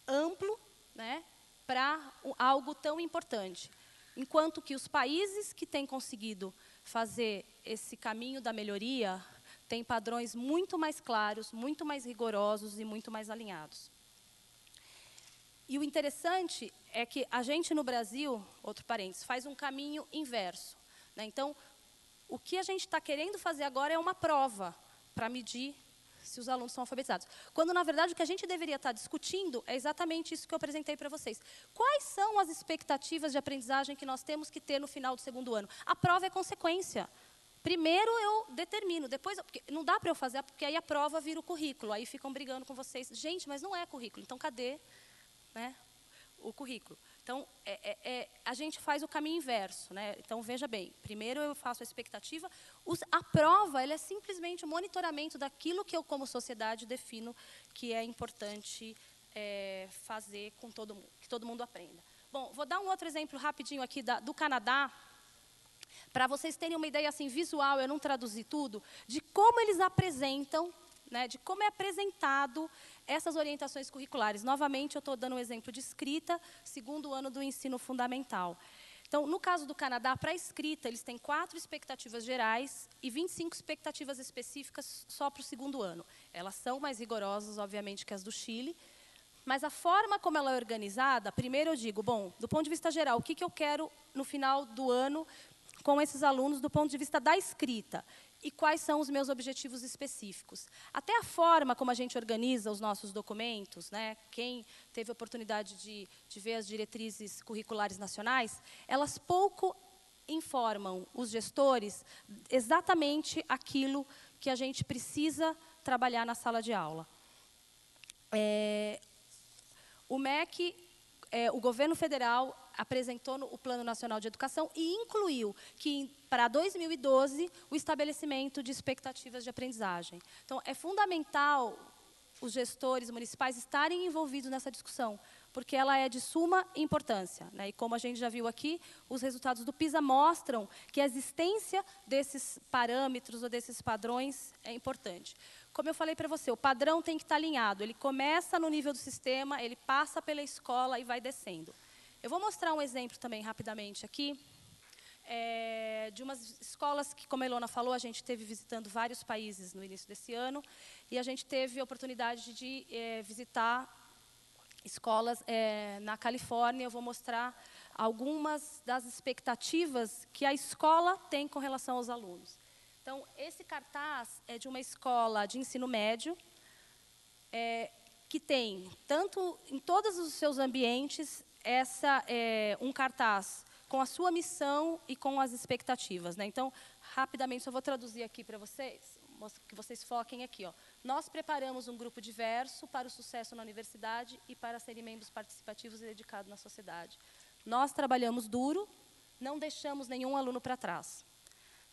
amplo, né, para algo tão importante. Enquanto que os países que têm conseguido fazer esse caminho da melhoria têm padrões muito mais claros, muito mais rigorosos e muito mais alinhados. E o interessante é que a gente no Brasil, outro parênteses, faz um caminho inverso. Né? Então, o que a gente está querendo fazer agora é uma prova para medir se os alunos são alfabetizados. Quando, na verdade, o que a gente deveria estar discutindo é exatamente isso que eu apresentei para vocês. Quais são as expectativas de aprendizagem que nós temos que ter no final do 2º ano? A prova é consequência. Primeiro eu determino, depois... Porque não dá para eu fazer, porque aí a prova vira o currículo. Aí ficam brigando com vocês. Gente, mas não é currículo. Então, cadê, né, o currículo? Então, a gente faz o caminho inverso. Né? Então, veja bem, primeiro eu faço a expectativa. A prova ela é simplesmente o monitoramento daquilo que eu, como sociedade, defino que é importante fazer com todo mundo, que todo mundo aprenda. Bom, vou dar um outro exemplo rapidinho aqui do Canadá, para vocês terem uma ideia assim, visual, eu não traduzi tudo, de como eles apresentam, né, de como é apresentado essas orientações curriculares. Novamente, eu estou dando um exemplo de escrita, 2º ano do ensino fundamental. Então, no caso do Canadá, para a escrita, eles têm 4 expectativas gerais e 25 expectativas específicas só para o 2º ano. Elas são mais rigorosas, obviamente, que as do Chile, mas a forma como ela é organizada, primeiro eu digo, bom, do ponto de vista geral, o que eu quero no final do ano com esses alunos do ponto de vista da escrita? E quais são os meus objetivos específicos. Até a forma como a gente organiza os nossos documentos, né, quem teve a oportunidade de ver as diretrizes curriculares nacionais, elas pouco informam os gestores exatamente aquilo que a gente precisa trabalhar na sala de aula. O MEC, o governo federal, apresentou o Plano Nacional de Educação e incluiu que, para 2012, o estabelecimento de expectativas de aprendizagem. Então, é fundamental os gestores municipais estarem envolvidos nessa discussão, porque ela é de suma importância. Né? E, como a gente já viu aqui, os resultados do PISA mostram que a existência desses parâmetros ou desses padrões é importante. Como eu falei para você, o padrão tem que estar alinhado. Ele começa no nível do sistema, ele passa pela escola e vai descendo. Eu vou mostrar um exemplo também, rapidamente, aqui, de umas escolas que, como a Ilona falou, a gente esteve visitando vários países no início desse ano, e a gente teve a oportunidade de visitar escolas na Califórnia. Eu vou mostrar algumas das expectativas que a escola tem com relação aos alunos. Então, esse cartaz é de uma escola de ensino médio, que tem, tanto em todos os seus ambientes, um cartaz com a sua missão e com as expectativas. Né? Então, rapidamente, só vou traduzir aqui para vocês, que vocês foquem aqui. Ó. Nós preparamos um grupo diverso para o sucesso na universidade e para serem membros participativos e dedicados na sociedade. Nós trabalhamos duro, não deixamos nenhum aluno para trás.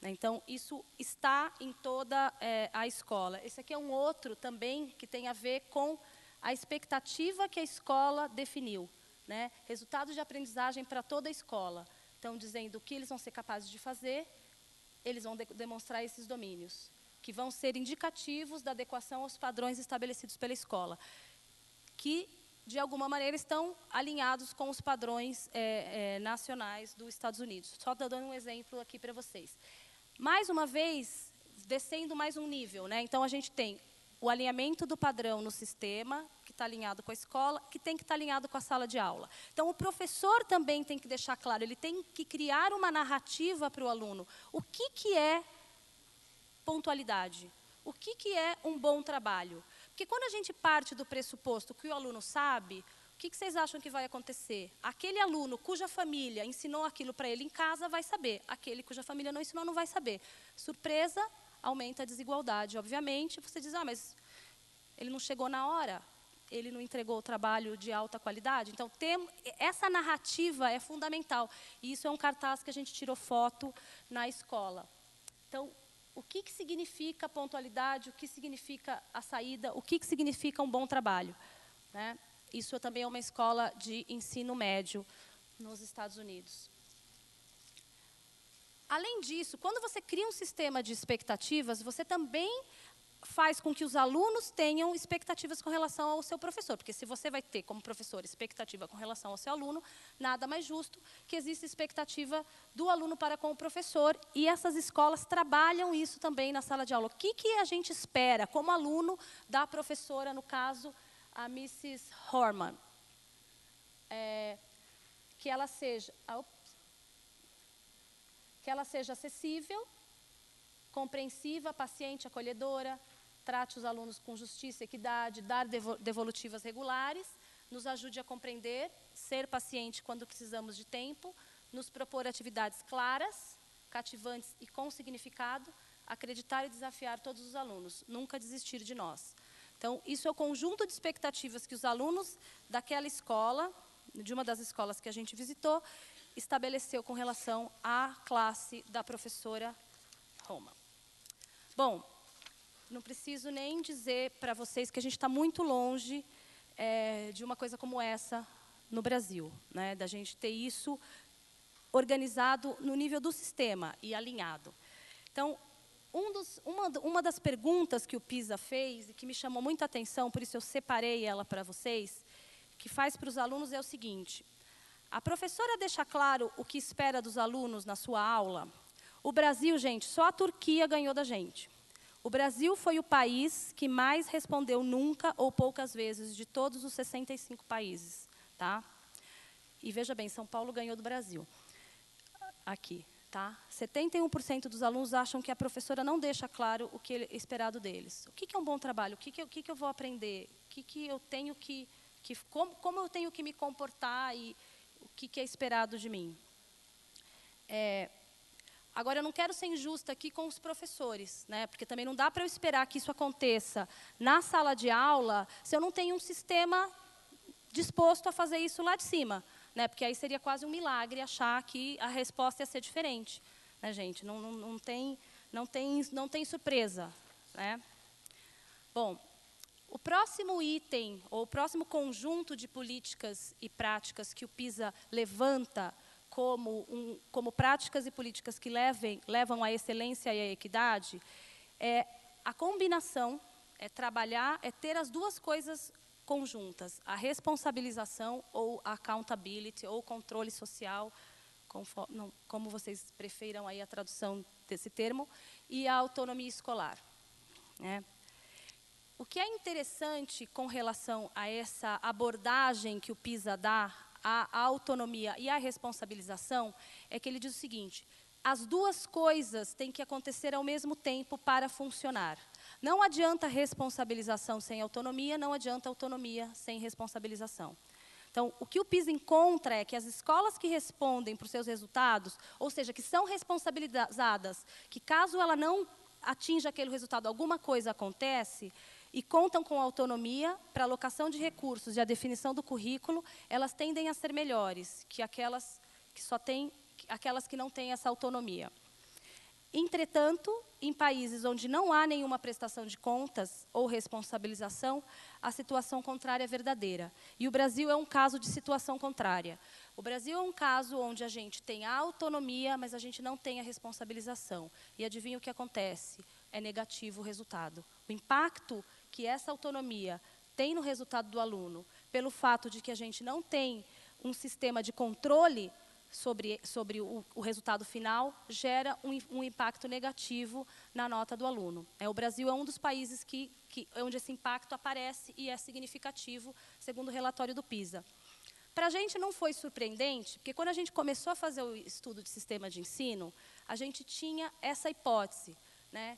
Então, isso está em toda a escola. Esse aqui é um outro também que tem a ver com a expectativa que a escola definiu. Né? Resultados de aprendizagem para toda a escola. Então, dizendo o que eles vão ser capazes de fazer, eles vão demonstrar esses domínios, que vão ser indicativos da adequação aos padrões estabelecidos pela escola, que, de alguma maneira, estão alinhados com os padrões nacionais dos Estados Unidos. Só dando um exemplo aqui para vocês. Mais uma vez, descendo mais um nível. Né? Então, a gente tem o alinhamento do padrão no sistema, que estar alinhado com a escola, que tem que estar alinhado com a sala de aula. Então, o professor também tem que deixar claro, ele tem que criar uma narrativa para o aluno. O que é pontualidade? O que é um bom trabalho? Porque quando a gente parte do pressuposto que o aluno sabe, o que vocês acham que vai acontecer? Aquele aluno cuja família ensinou aquilo para ele em casa vai saber. Aquele cuja família não ensinou não vai saber. Surpresa, aumenta a desigualdade. Obviamente, você diz, mas ele não chegou na hora, ele não entregou o trabalho de alta qualidade. Então, essa narrativa é fundamental. E isso é um cartaz que a gente tirou foto na escola. Então, o que significa pontualidade, o que significa a saída, o que significa um bom trabalho, né? Isso também é uma escola de ensino médio nos Estados Unidos. Além disso, quando você cria um sistema de expectativas, você também faz com que os alunos tenham expectativas com relação ao seu professor. Porque se você vai ter, como professor, expectativa com relação ao seu aluno, nada mais justo que exista expectativa do aluno para com o professor. E essas escolas trabalham isso também na sala de aula. O que a gente espera como aluno da professora, no caso, a Mrs. Horman? Que ela seja acessível, compreensiva, paciente, acolhedora, trate os alunos com justiça e equidade, dar devolutivas regulares, nos ajude a compreender, ser paciente quando precisamos de tempo, nos propor atividades claras, cativantes e com significado, acreditar e desafiar todos os alunos, nunca desistir de nós. Então, isso é o conjunto de expectativas que os alunos daquela escola, de uma das escolas que a gente visitou, estabeleceu com relação à classe da professora Roma. Bom, não preciso nem dizer para vocês que a gente está muito longe de uma coisa como essa no Brasil, né? Da gente ter isso organizado no nível do sistema e alinhado. Então, uma das perguntas que o PISA fez e que me chamou muita atenção, por isso eu separei ela para vocês, que faz para os alunos é o seguinte: a professora deixa claro o que espera dos alunos na sua aula. O Brasil, gente, só a Turquia ganhou da gente. O Brasil foi o país que mais respondeu nunca ou poucas vezes de todos os 65 países. Tá? E veja bem, São Paulo ganhou do Brasil. Aqui. Tá? 71% dos alunos acham que a professora não deixa claro o que é esperado deles. O que é um bom trabalho? O que eu vou aprender? Eu tenho como eu tenho que me comportar e o que é esperado de mim? Agora, eu não quero ser injusta aqui com os professores, né? Porque também não dá para eu esperar que isso aconteça na sala de aula se eu não tenho um sistema disposto a fazer isso lá de cima. Né? Porque aí seria quase um milagre achar que a resposta ia ser diferente. Né, gente? Não tem surpresa. Né? Bom, o próximo item, ou o próximo conjunto de políticas e práticas que o PISA levanta como práticas e políticas que levam à excelência e à equidade, é a combinação, é trabalhar, é ter as duas coisas conjuntas, a responsabilização ou accountability, ou controle social, como vocês prefiram aí a tradução desse termo, e a autonomia escolar. Né? O que é interessante com relação a essa abordagem que o PISA dá à autonomia e à responsabilização é que ele diz o seguinte: as duas coisas têm que acontecer ao mesmo tempo para funcionar. Não adianta responsabilização sem autonomia, não adianta autonomia sem responsabilização. Então, o que o PISA encontra é que as escolas que respondem por seus resultados, ou seja, que são responsabilizadas, que caso ela não atinja aquele resultado, alguma coisa acontece, e contam com autonomia para a alocação de recursos e a definição do currículo, elas tendem a ser melhores que aquelas que não têm essa autonomia. Entretanto, em países onde não há nenhuma prestação de contas ou responsabilização, a situação contrária é verdadeira. E o Brasil é um caso de situação contrária. O Brasil é um caso onde a gente tem a autonomia, mas a gente não tem a responsabilização. E adivinha o que acontece? É negativo o resultado. O impacto que essa autonomia tem no resultado do aluno, pelo fato de que a gente não tem um sistema de controle sobre o resultado final, gera um impacto negativo na nota do aluno. O Brasil é um dos países onde esse impacto aparece e é significativo, segundo o relatório do PISA. Para a gente não foi surpreendente, porque quando a gente começou a fazer o estudo de sistema de ensino, a gente tinha essa hipótese, né?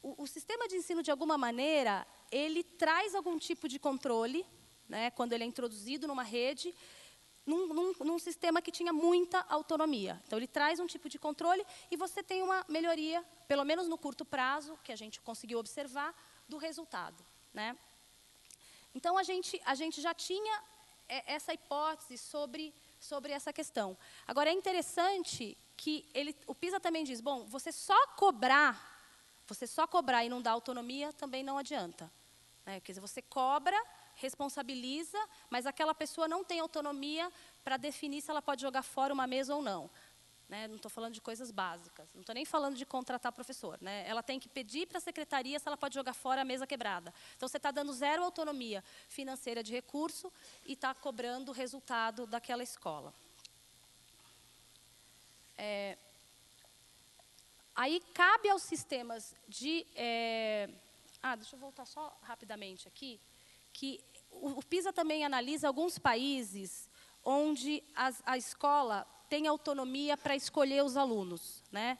O sistema de ensino, de alguma maneira, ele traz algum tipo de controle, né, quando ele é introduzido numa rede, num sistema que tinha muita autonomia. Então, ele traz um tipo de controle e você tem uma melhoria, pelo menos no curto prazo, que a gente conseguiu observar, do resultado, né? Então, a gente já tinha essa hipótese sobre essa questão. Agora, é interessante que o PISA também diz, bom, você só cobrar e não dar autonomia também não adianta, né? Quer dizer, você cobra, responsabiliza, mas aquela pessoa não tem autonomia para definir se ela pode jogar fora uma mesa ou não, né? Não estou falando de coisas básicas, não estou nem falando de contratar professor, né? Ela tem que pedir para a secretaria se ela pode jogar fora a mesa quebrada. Então, você está dando zero autonomia financeira de recurso e está cobrando o resultado daquela escola. Aí, cabe aos sistemas de... deixa eu voltar só rapidamente aqui, que o PISA também analisa alguns países onde a escola tem autonomia para escolher os alunos, né?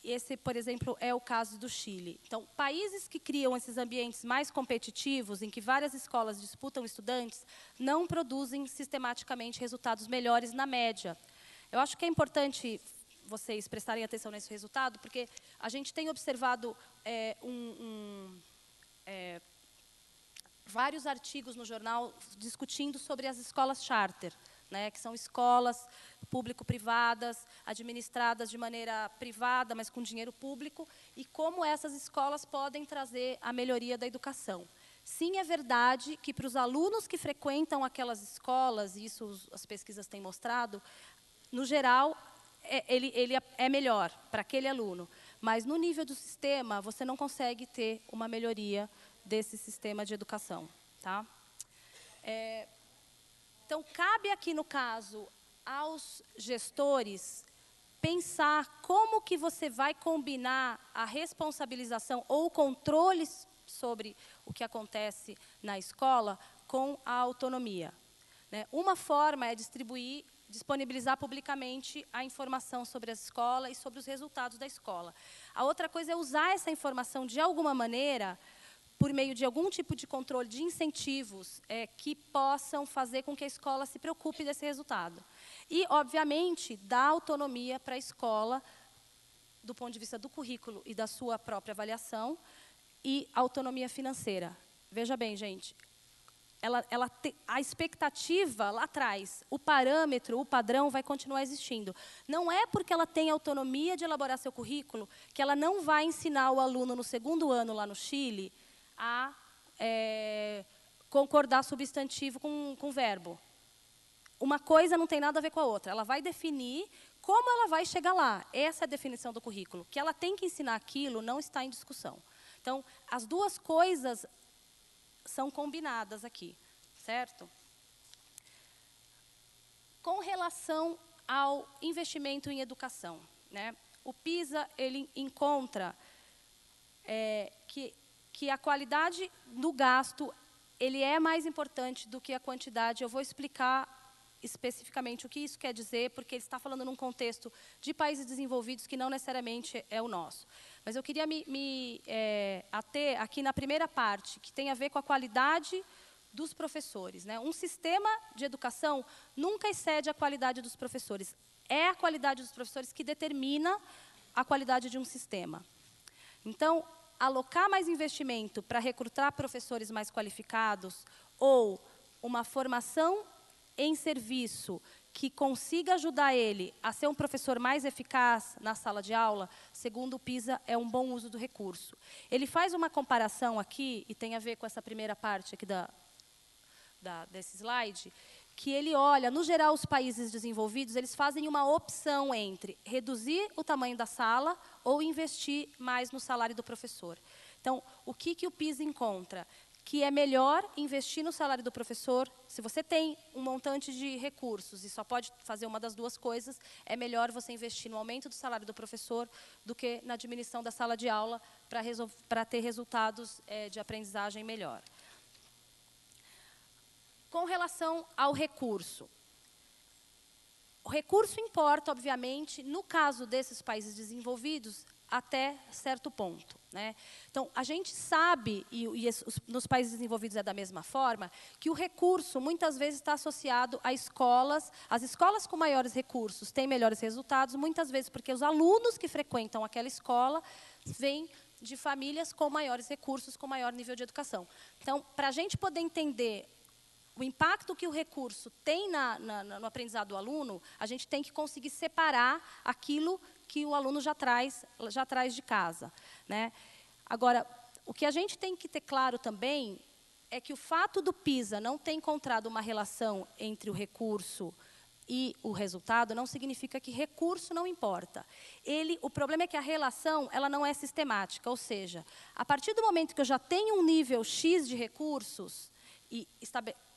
Esse, por exemplo, é o caso do Chile. Então, países que criam esses ambientes mais competitivos, em que várias escolas disputam estudantes, não produzem sistematicamente resultados melhores na média. Eu acho que é importante vocês prestarem atenção nesse resultado, porque a gente tem observado vários artigos no jornal discutindo sobre as escolas charter, né, que são escolas público-privadas, administradas de maneira privada, mas com dinheiro público, e como essas escolas podem trazer a melhoria da educação. Sim, é verdade que para os alunos que frequentam aquelas escolas, e isso as pesquisas têm mostrado, no geral, ele é melhor para aquele aluno. Mas, no nível do sistema, você não consegue ter uma melhoria desse sistema de educação, tá? Então, cabe aqui, no caso, aos gestores pensar como que você vai combinar a responsabilização ou o controle sobre o que acontece na escola com a autonomia, né? Uma forma é disponibilizar publicamente a informação sobre a escola e sobre os resultados da escola. A outra coisa é usar essa informação, de alguma maneira, por meio de algum tipo de controle de incentivos que possam fazer com que a escola se preocupe desse resultado. E, obviamente, dar autonomia para a escola, do ponto de vista do currículo e da sua própria avaliação, e autonomia financeira. Veja bem, gente, a expectativa lá atrás, o parâmetro, o padrão vai continuar existindo. Não é porque ela tem autonomia de elaborar seu currículo que ela não vai ensinar o aluno no segundo ano lá no Chile a concordar substantivo com verbo. Uma coisa não tem nada a ver com a outra. Ela vai definir como ela vai chegar lá. Essa é a definição do currículo. Que ela tem que ensinar aquilo não está em discussão. Então, as duas coisas são combinadas aqui, certo? Com relação ao investimento em educação, né? O PISA ele encontra que a qualidade do gasto ele é mais importante do que a quantidade. Eu vou explicar especificamente o que isso quer dizer, porque ele está falando num contexto de países desenvolvidos que não necessariamente é o nosso. Mas eu queria me ater aqui na primeira parte, que tem a ver com a qualidade dos professores, né? Um sistema de educação nunca excede a qualidade dos professores. É a qualidade dos professores que determina a qualidade de um sistema. Então, alocar mais investimento para recrutar professores mais qualificados ou uma formação em serviço que consiga ajudar ele a ser um professor mais eficaz na sala de aula, segundo o PISA, é um bom uso do recurso. Ele faz uma comparação aqui, e tem a ver com essa primeira parte aqui desse slide, que ele olha, no geral, os países desenvolvidos, eles fazem uma opção entre reduzir o tamanho da sala ou investir mais no salário do professor. Então, o que o PISA encontra? que é melhor investir no salário do professor. Se você tem um montante de recursos e só pode fazer uma das duas coisas, é melhor você investir no aumento do salário do professor do que na diminuição da sala de aula para ter resultados de aprendizagem melhor. Com relação ao recurso. O recurso importa, obviamente, no caso desses países desenvolvidos, até certo ponto, né? Então, a gente sabe, nos países desenvolvidos é da mesma forma, que o recurso, muitas vezes, está associado a escolas. As escolas com maiores recursos têm melhores resultados, muitas vezes porque os alunos que frequentam aquela escola vêm de famílias com maiores recursos, com maior nível de educação. Então, para a gente poder entender o impacto que o recurso tem no aprendizado do aluno, a gente tem que conseguir separar aquilo que o aluno já traz de casa, né? Agora, o que a gente tem que ter claro também é que o fato do PISA não ter encontrado uma relação entre o recurso e o resultado não significa que recurso não importa. O problema é que a relação ela não é sistemática, ou seja, a partir do momento que eu já tenho um nível X de recursos,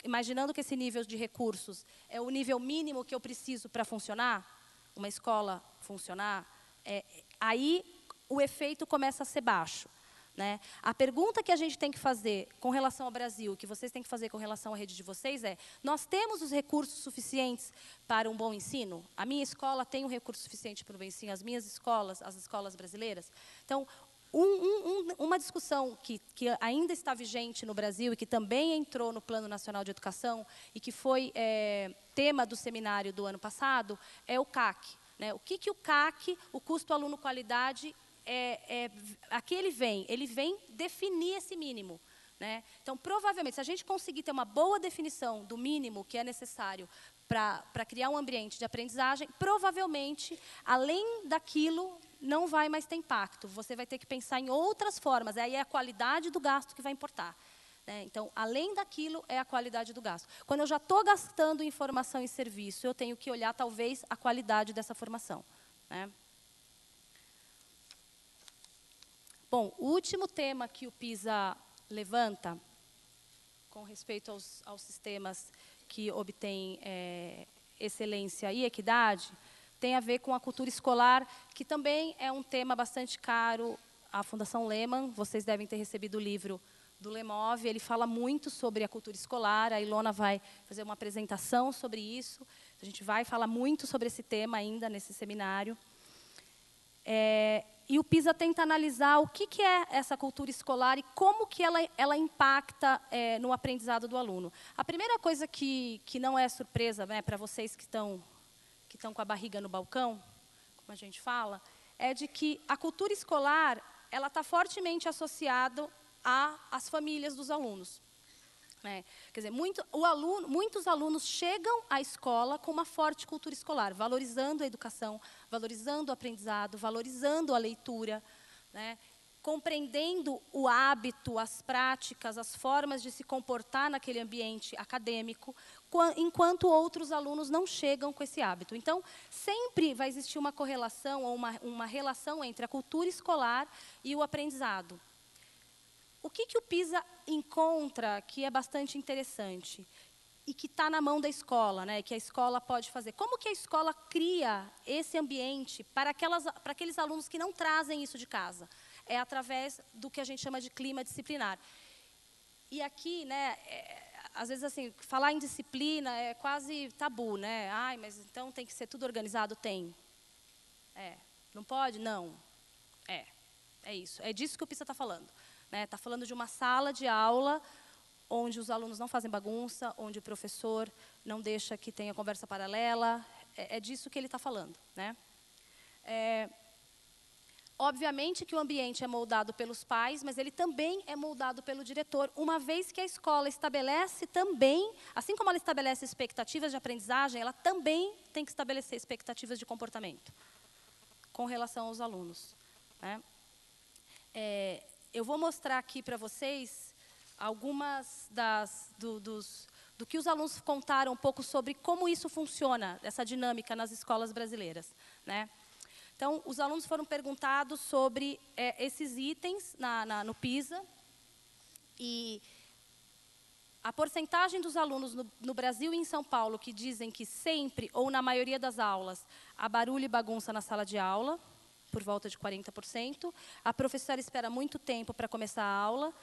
imaginando que esse nível de recursos é o nível mínimo que eu preciso para funcionar, uma escola funcionar, aí o efeito começa a ser baixo, né? A pergunta que a gente tem que fazer com relação ao Brasil, que vocês têm que fazer com relação à rede de vocês é: nós temos os recursos suficientes para um bom ensino? A minha escola tem um recurso suficiente para o bom ensino? As minhas escolas, as escolas brasileiras? Então, uma discussão que ainda está vigente no Brasil e que também entrou no Plano Nacional de Educação e que foi tema do seminário do ano passado é o CAC, né? O que o CAC, o custo aluno-qualidade, aqui ele vem definir esse mínimo, né? Então, provavelmente, se a gente conseguir ter uma boa definição do mínimo que é necessário para criar um ambiente de aprendizagem, provavelmente, além daquilo, não vai mais ter impacto. Você vai ter que pensar em outras formas. Aí é a qualidade do gasto que vai importar, né? Então, além daquilo, é a qualidade do gasto. Quando eu já estou gastando em formação e serviço, eu tenho que olhar, talvez, a qualidade dessa formação, né? Bom, o último tema que o PISA levanta, com respeito aos sistemas que obtêm excelência e equidade, tem a ver com a cultura escolar, que também é um tema bastante caro à Fundação Lehman. Vocês devem ter recebido o livro do Lemov, ele fala muito sobre a cultura escolar, a Ilona vai fazer uma apresentação sobre isso, a gente vai falar muito sobre esse tema ainda nesse seminário. E o PISA tenta analisar o que é essa cultura escolar e como que ela impacta no aprendizado do aluno. A primeira coisa que não é surpresa, né, para vocês que estão com a barriga no balcão, como a gente fala, é de que a cultura escolar ela está fortemente associada às famílias dos alunos, né? Quer dizer, muitos alunos chegam à escola com uma forte cultura escolar, valorizando a educação, valorizando o aprendizado, valorizando a leitura, né? Compreendendo o hábito, as práticas, as formas de se comportar naquele ambiente acadêmico, enquanto outros alunos não chegam com esse hábito. Então, sempre vai existir uma correlação ou uma relação entre a cultura escolar e o aprendizado. O que o PISA encontra que é bastante interessante e que está na mão da escola, né, que a escola pode fazer? Como que a escola cria esse ambiente para aqueles alunos que não trazem isso de casa? É através do que a gente chama de clima disciplinar. E aqui, né, às vezes, assim, falar em disciplina é quase tabu, né? Ai, mas então tem que ser tudo organizado? Tem. Não pode? Não. É isso. É disso que o PISA está falando. Está falando de uma sala de aula onde os alunos não fazem bagunça, onde o professor não deixa que tenha conversa paralela. É disso que ele está falando, né? Obviamente que o ambiente é moldado pelos pais, mas ele também é moldado pelo diretor, uma vez que a escola estabelece também, assim como ela estabelece expectativas de aprendizagem, ela também tem que estabelecer expectativas de comportamento com relação aos alunos, né? Eu vou mostrar aqui para vocês algumas do que os alunos contaram um pouco sobre como isso funciona, essa dinâmica nas escolas brasileiras, né? Então, os alunos foram perguntados sobre esses itens no PISA. E a porcentagem dos alunos no Brasil e em São Paulo que dizem que sempre, ou na maioria das aulas, há barulho e bagunça na sala de aula, por volta de 40%. A professora espera muito tempo para começar a aula,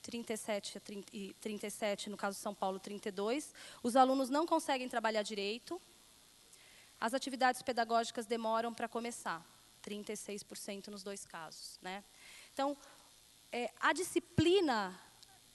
37, no caso de São Paulo, 32%. Os alunos não conseguem trabalhar direito. As atividades pedagógicas demoram para começar, 36% nos dois casos, né? Então, a disciplina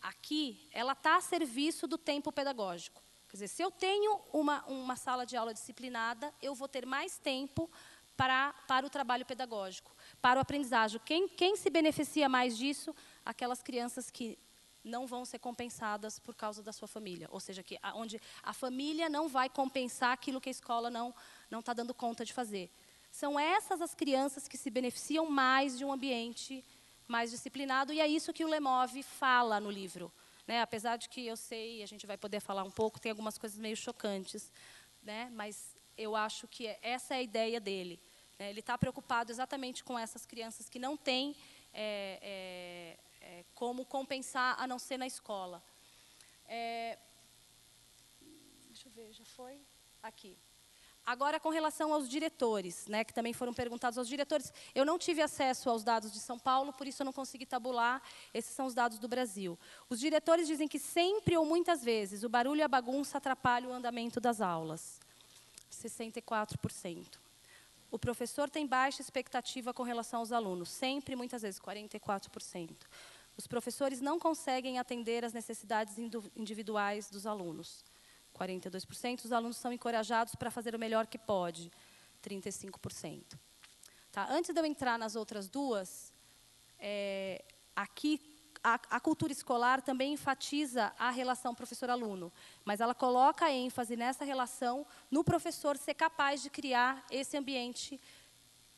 aqui, ela está a serviço do tempo pedagógico. Quer dizer, se eu tenho uma sala de aula disciplinada, eu vou ter mais tempo para o trabalho pedagógico, para o aprendizagem. Quem se beneficia mais disso? Aquelas crianças que não vão ser compensadas por causa da sua família. Ou seja, onde a família não vai compensar aquilo que a escola não está dando conta de fazer. São essas as crianças que se beneficiam mais de um ambiente mais disciplinado, e é isso que o Lemov fala no livro, né? Apesar de que eu sei, a gente vai poder falar um pouco, tem algumas coisas meio chocantes, né? Mas eu acho que essa é a ideia dele, né? Ele está preocupado exatamente com essas crianças que não têm como compensar, a não ser na escola. Deixa eu ver, já foi? Aqui. Agora, com relação aos diretores, né, que também foram perguntados aos diretores, eu não tive acesso aos dados de São Paulo, por isso eu não consegui tabular, esses são os dados do Brasil. Os diretores dizem que sempre ou muitas vezes o barulho e a bagunça atrapalham o andamento das aulas, 64%. O professor tem baixa expectativa com relação aos alunos, sempre e muitas vezes, 44%. Os professores não conseguem atender às necessidades individuais dos alunos, 42%. Os alunos são encorajados para fazer o melhor que pode, 35%. Tá? Antes de eu entrar nas outras duas, aqui a cultura escolar também enfatiza a relação professor-aluno, mas ela coloca ênfase nessa relação no professor ser capaz de criar esse ambiente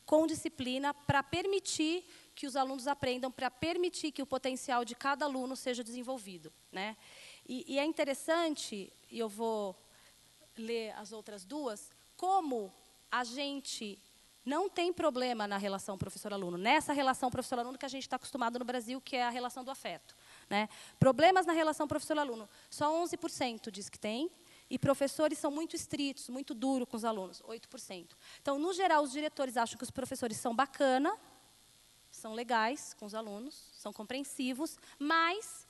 com disciplina para permitir que os alunos aprendam, para permitir que o potencial de cada aluno seja desenvolvido, né? E é interessante, e eu vou ler as outras duas, como a gente não tem problema na relação professor-aluno, nessa relação professor-aluno que a gente está acostumado no Brasil, que é a relação do afeto, né? Problemas na relação professor-aluno, só 11% diz que tem, e professores são muito estritos, muito duros com os alunos, 8%. Então, no geral, os diretores acham que os professores são bacana, são legais com os alunos, são compreensivos, mas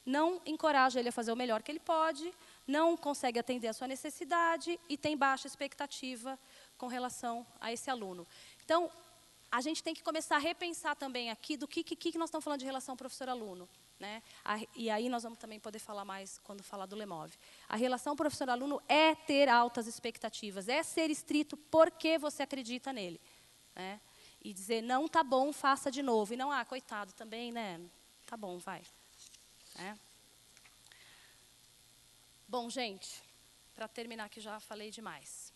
não encoraja ele a fazer o melhor que ele pode, não consegue atender a sua necessidade e tem baixa expectativa com relação a esse aluno. Então, a gente tem que começar a repensar também aqui do que nós estamos falando de relação professor-aluno, né? E aí nós vamos também poder falar mais quando falar do Lemov. A relação professor-aluno é ter altas expectativas, é ser estrito porque você acredita nele, né? E dizer, não, tá bom, faça de novo. E não, coitado, também, né? Tá bom, vai. Bom, gente, para terminar, que já falei demais.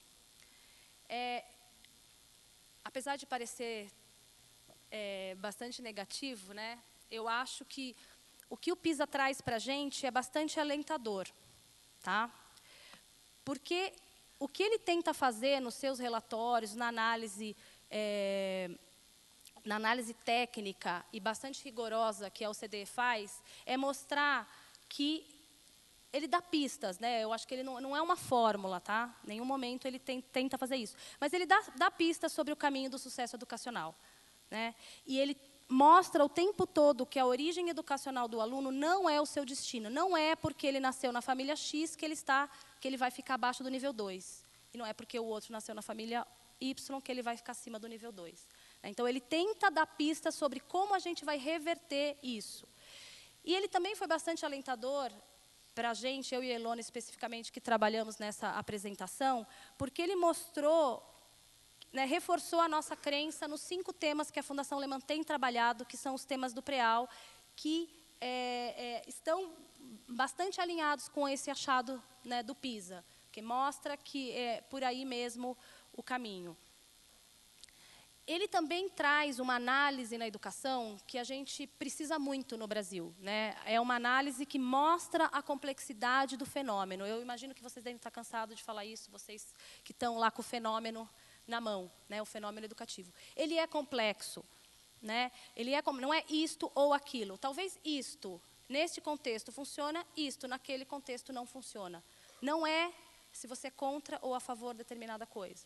Apesar de parecer bastante negativo, né, eu acho que o que o PISA traz para a gente é bastante alentador, tá? Porque o que ele tenta fazer nos seus relatórios, na análise técnica e bastante rigorosa que a OCDE faz, é mostrar que ele dá pistas, né? Eu acho que ele não é uma fórmula, tá? Em nenhum momento ele tenta fazer isso. Mas ele dá pistas sobre o caminho do sucesso educacional, né? E ele mostra o tempo todo que a origem educacional do aluno não é o seu destino. Não é porque ele nasceu na família X que ele vai ficar abaixo do nível 2. E não é porque o outro nasceu na família Y que ele vai ficar acima do nível 2. Então, ele tenta dar pistas sobre como a gente vai reverter isso. E ele também foi bastante alentador para a gente, eu e a Elona especificamente, que trabalhamos nessa apresentação, porque ele mostrou, né, reforçou a nossa crença nos 5 temas que a Fundação Lehman tem trabalhado, que são os temas do PREAL, que estão bastante alinhados com esse achado, né, do PISA, que mostra que é por aí mesmo o caminho. Ele também traz uma análise na educação que a gente precisa muito no Brasil, né? É uma análise que mostra a complexidade do fenômeno. Eu imagino que vocês devem estar cansados de falar isso, vocês que estão lá com o fenômeno na mão, né? O fenômeno educativo. Ele é complexo, né? Não é isto ou aquilo. Talvez isto, neste contexto funciona, isto, naquele contexto não funciona. Não é se você é contra ou a favor de determinada coisa.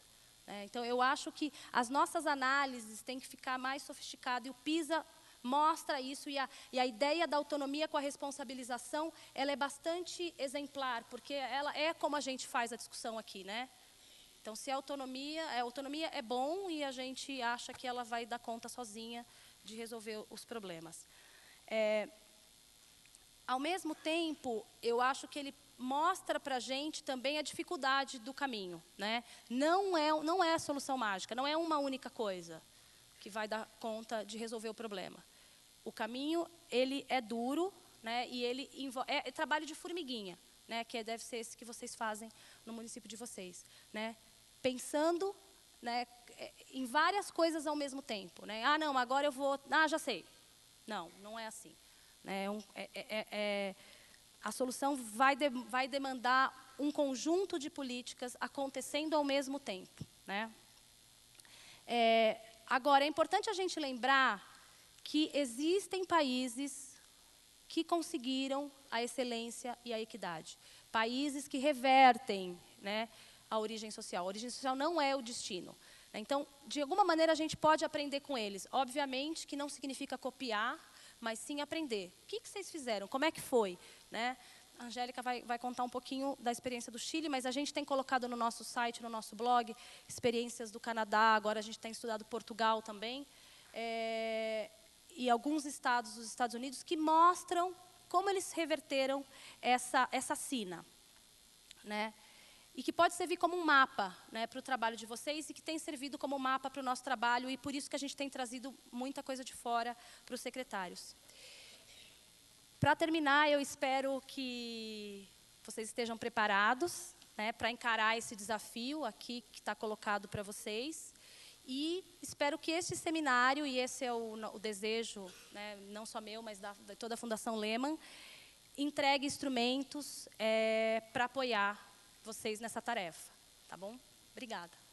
Então, eu acho que as nossas análises têm que ficar mais sofisticadas, e o PISA mostra isso, e a ideia da autonomia com a responsabilização, ela é bastante exemplar, porque ela é como a gente faz a discussão aqui, né? Então, se a autonomia é bom, e a gente acha que ela vai dar conta sozinha de resolver os problemas. Ao mesmo tempo, eu acho que ele mostra para a gente também a dificuldade do caminho, né? Não é a solução mágica, não é uma única coisa que vai dar conta de resolver o problema. O caminho, ele é duro, né? E ele é trabalho de formiguinha, né? Que deve ser esse que vocês fazem no município de vocês, né? Pensando, né, em várias coisas ao mesmo tempo, né? Ah, não, agora eu vou... Ah, já sei. Não é assim. A solução vai demandar um conjunto de políticas acontecendo ao mesmo tempo, né? Agora, é importante a gente lembrar que existem países que conseguiram a excelência e a equidade. Países que revertem, né, a origem social. A origem social não é o destino. Então, de alguma maneira, a gente pode aprender com eles. Obviamente que não significa copiar, mas sim aprender. O que vocês fizeram? Como é que foi? Né? A Angélica vai contar um pouquinho da experiência do Chile, mas a gente tem colocado no nosso site, no nosso blog, experiências do Canadá, agora a gente tem estudado Portugal também, e alguns estados dos Estados Unidos que mostram como eles reverteram essa sina, né? E que pode servir como um mapa, né, para o trabalho de vocês, e que tem servido como mapa para o nosso trabalho, e por isso que a gente tem trazido muita coisa de fora para os secretários. Para terminar, eu espero que vocês estejam preparados, né, para encarar esse desafio aqui que está colocado para vocês. E espero que este seminário, e esse é o desejo, né, não só meu, mas de toda a Fundação Lehman, entregue instrumentos para apoiar vocês nessa tarefa. Tá bom? Obrigada.